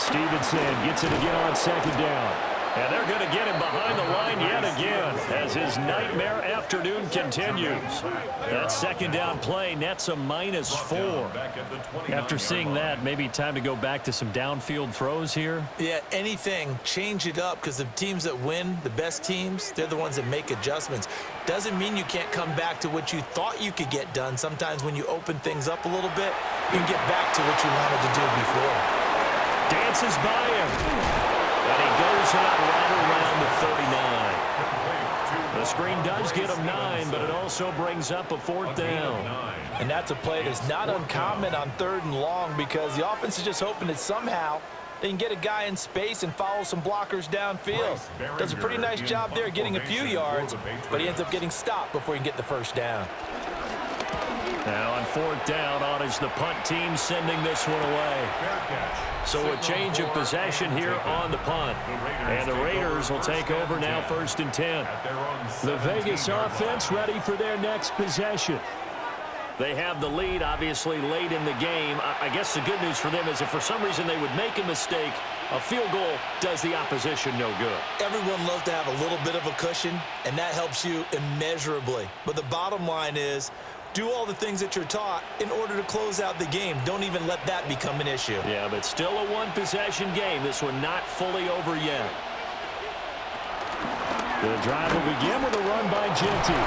Stevenson gets it again on second down. And they're going to get him behind the line yet again as his nightmare afternoon continues. That second down play nets a -4. After seeing that, maybe time to go back to some downfield throws here. Yeah, anything. Change it up because the teams that win, the best teams, they're the ones that make adjustments. Doesn't mean you can't come back to what you thought you could get done. Sometimes when you open things up a little bit, you can get back to what you wanted to do before. Dances by him. And he goes out right around the 39. The screen does get him 9, but it also brings up a 4th down. And that's a play that's not uncommon on 3rd and long because the offense is just hoping that somehow they can get a guy in space and follow some blockers downfield. Does a pretty nice job there getting a few yards, but he ends up getting stopped before he can get the 1st down. Now on 4th down, on is the punt team sending this one away. So a change of possession here on the punt. And the Raiders will take over now 1st and 10. The Vegas offense ready for their next possession. They have the lead, obviously, late in the game. I guess the good news for them is if for some reason they would make a mistake, a field goal does the opposition no good. Everyone loves to have a little bit of a cushion, and that helps you immeasurably. But the bottom line is, do all the things that you're taught in order to close out the game. Don't even let that become an issue. Yeah, but still a one-possession game. This one not fully over yet. The drive will begin with a run by Genty.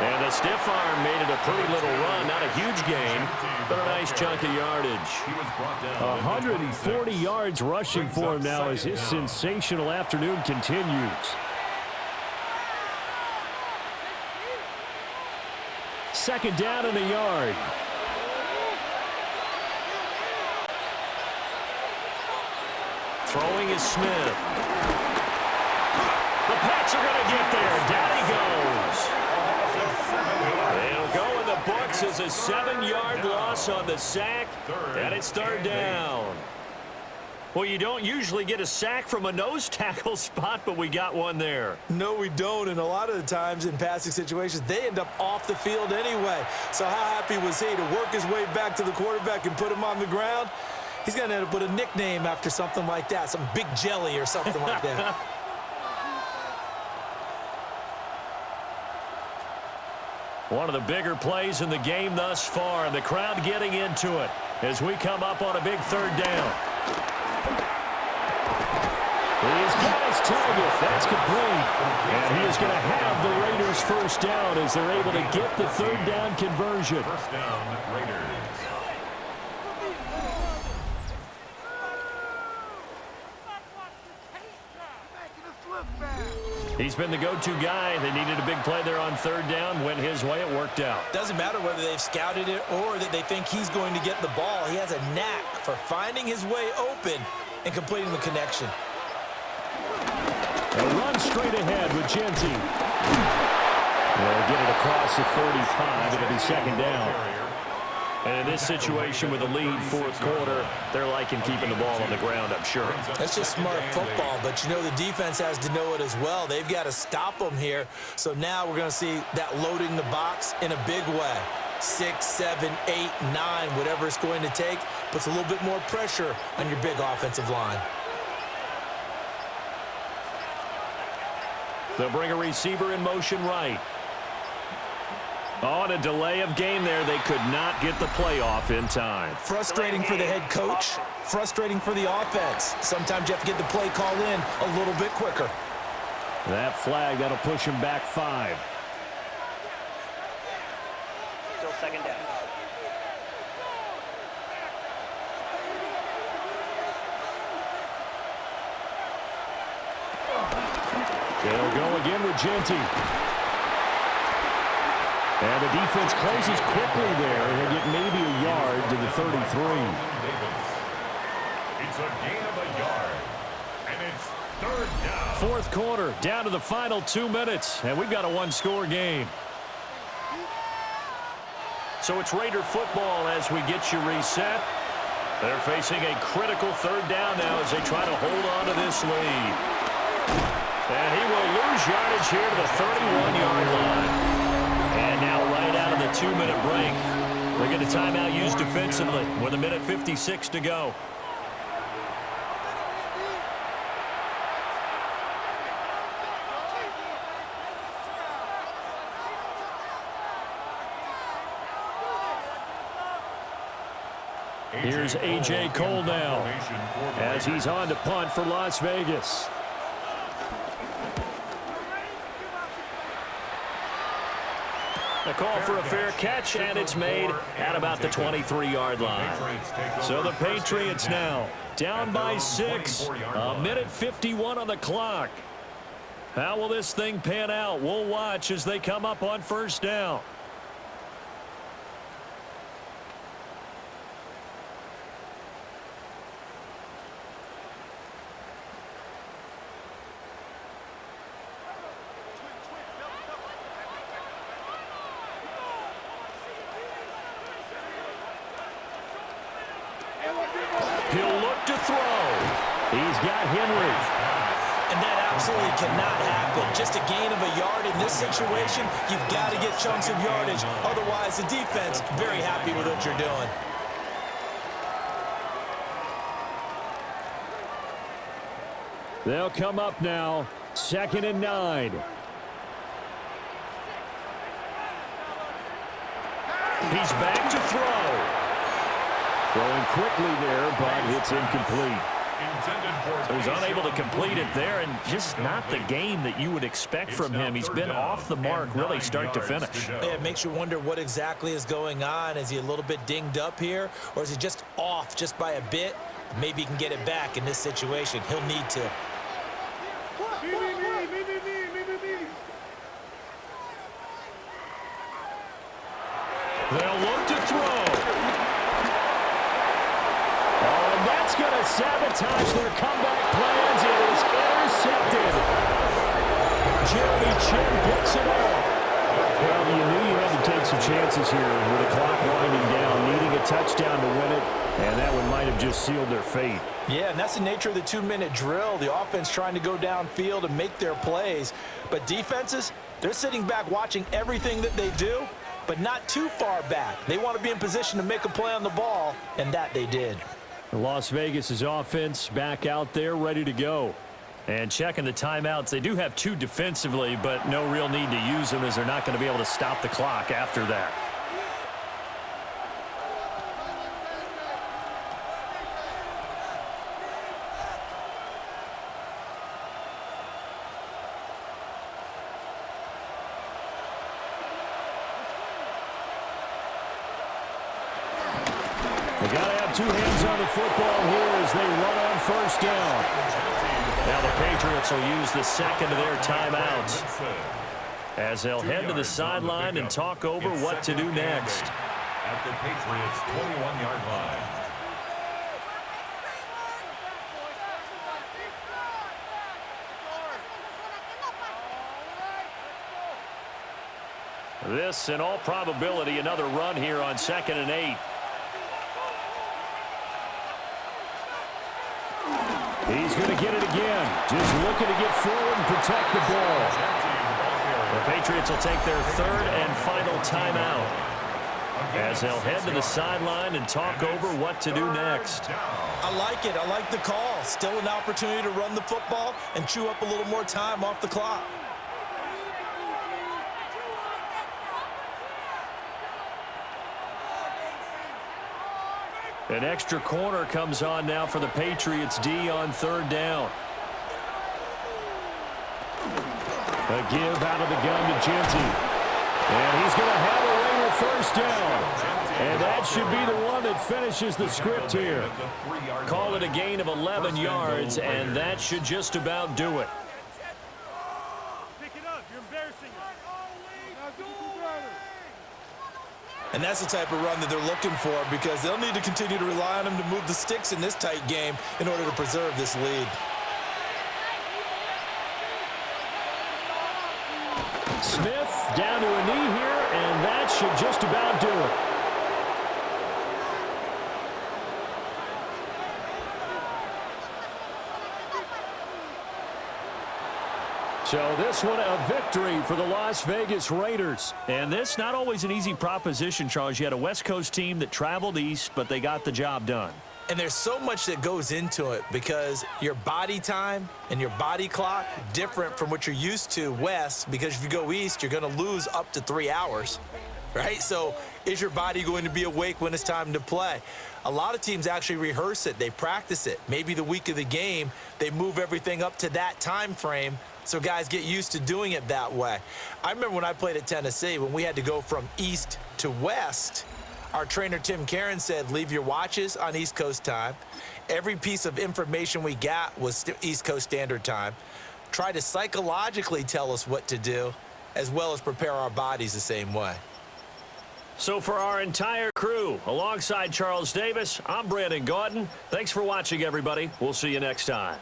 And the stiff arm made it a pretty little run. Not a huge gain, but a nice chunk of yardage. 140 yards rushing for him now as his sensational afternoon continues. Second down and a yard. Throwing is Smith. The Pats are going to get there. Down he goes. They'll go in the books as a 7-yard loss on the sack, and it's 3rd down. Well, you don't usually get a sack from a nose tackle spot, but we got one there. No, we don't, and a lot of the times in passing situations, they end up off the field anyway. So how happy was he to work his way back to the quarterback and put him on the ground? He's going to end up with a nickname after something like that, some Big Jelly or something like that. One of the bigger plays in the game thus far, and the crowd getting into it as we come up on a big 3rd down. He's got his target. That's complete. And he is going to have the Raiders 1st down as they're able to get the 3rd down conversion. 1st down, Raiders. He's been the go-to guy. They needed a big play there on 3rd down. Went his way. It worked out. Doesn't matter whether they've scouted it or that they think he's going to get the ball. He has a knack for finding his way open and completing the connection. A run straight ahead with Genty. They'll get it across the 35. It'll be 2nd down. And in this situation with a lead 4th quarter, they're liking keeping the ball on the ground, I'm sure. That's just smart football, but you know the defense has to know it as well. They've got to stop them here. So now we're going to see that loading the box in a big way. 6, 7, 8, 9, whatever it's going to take, puts a little bit more pressure on your big offensive line. They'll bring a receiver in motion right. On a delay of game there, they could not get the play off in time. Frustrating for the head coach, frustrating for the offense. Sometimes you have to get the play call in a little bit quicker. That flag, that'll push him back 5. Still 2nd down. They'll go again with Genty. And the defense closes quickly there. He'll get maybe a yard to the 33. It's a gain of a yard, and it's 3rd down. 4th quarter, down to the final 2 minutes, and we've got a 1-score game. So it's Raider football as we get you reset. They're facing a critical 3rd down now as they try to hold on to this lead. And he will lose yardage here to the 31-yard line. And now right out of the 2-minute break, they get a timeout used defensively with 1:56 to go. Here's A.J. Cole now as he's on to punt for Las Vegas. A call for a fair catch, and it's made at about the 23-yard line. So the Patriots now down by 6, a minute 51 on the clock. How will this thing pan out? We'll watch as they come up on first down. He'll look to throw. He's got Henry. And that absolutely cannot happen. Just a gain of a yard in this situation, you've got to get chunks of yardage. Otherwise, the defense, very happy with what you're doing. They'll come up now, 2nd and 9. He's back to throw. Throwing quickly there, but it's incomplete. So he's unable to complete it there, and just not the game that you would expect from him. He's been off the mark really start to finish. Yeah, it makes you wonder what exactly is going on. Is he a little bit dinged up here, or is he just off just by a bit? Maybe he can get it back in this situation. He'll need to. They'll look to throw. That's going to sabotage their comeback plans. It is intercepted. Jeremy Chin picks it off. Well, you knew you had to take some chances here with the clock winding down, needing a touchdown to win it, and that one might have just sealed their fate. Yeah, and that's the nature of the 2-minute drill. The offense trying to go downfield and make their plays. But defenses, they're sitting back watching everything that they do, but not too far back. They want to be in position to make a play on the ball, and that they did. Las Vegas' offense back out there ready to go. And checking the timeouts, they do have 2 defensively, but no real need to use them as they're not going to be able to stop the clock after that. They got to have 2 hands on the football here as they run on first down. Now the Patriots will use the second of their timeouts as they'll head to the sideline and talk over what to do next. At the Patriots' 21-yard line. This, in all probability, another run here on 2nd and 8. He's going to get it again. Just looking to get forward and protect the ball. The Patriots will take their 3rd and final timeout as they'll head to the sideline and talk over what to do next. I like it. I like the call. Still an opportunity to run the football and chew up a little more time off the clock. An extra corner comes on now for the Patriots D on 3rd down. A give out of the gun to Genty. And he's going to have a way with first down. And that should be the one that finishes the script here. Call it a gain of 11 yards, and that should just about do it. Pick it up. You're embarrassing us. And that's the type of run that they're looking for because they'll need to continue to rely on him to move the sticks in this tight game in order to preserve this lead. Smith down to a knee here, and that should just about do it. So this one a victory for the Las Vegas Raiders. And this not always an easy proposition, Charles. You had a West Coast team that traveled east, but they got the job done. And there's so much that goes into it because your body time and your body clock different from what you're used to west, because if you go east, you're going to lose up to 3 hours. right? So is your body going to be awake when it's time to play? A lot of teams actually rehearse it. They practice it. Maybe the week of the game, they move everything up to that time frame so guys get used to doing it that way. I remember when I played at Tennessee, when we had to go from east to west, our trainer Tim Karen said, leave your watches on East Coast time. Every piece of information we got was East Coast Standard Time. Try to psychologically tell us what to do, as well as prepare our bodies the same way. So for our entire crew, alongside Charles Davis, I'm Brandon Gaudin. Thanks for watching, everybody. We'll see you next time.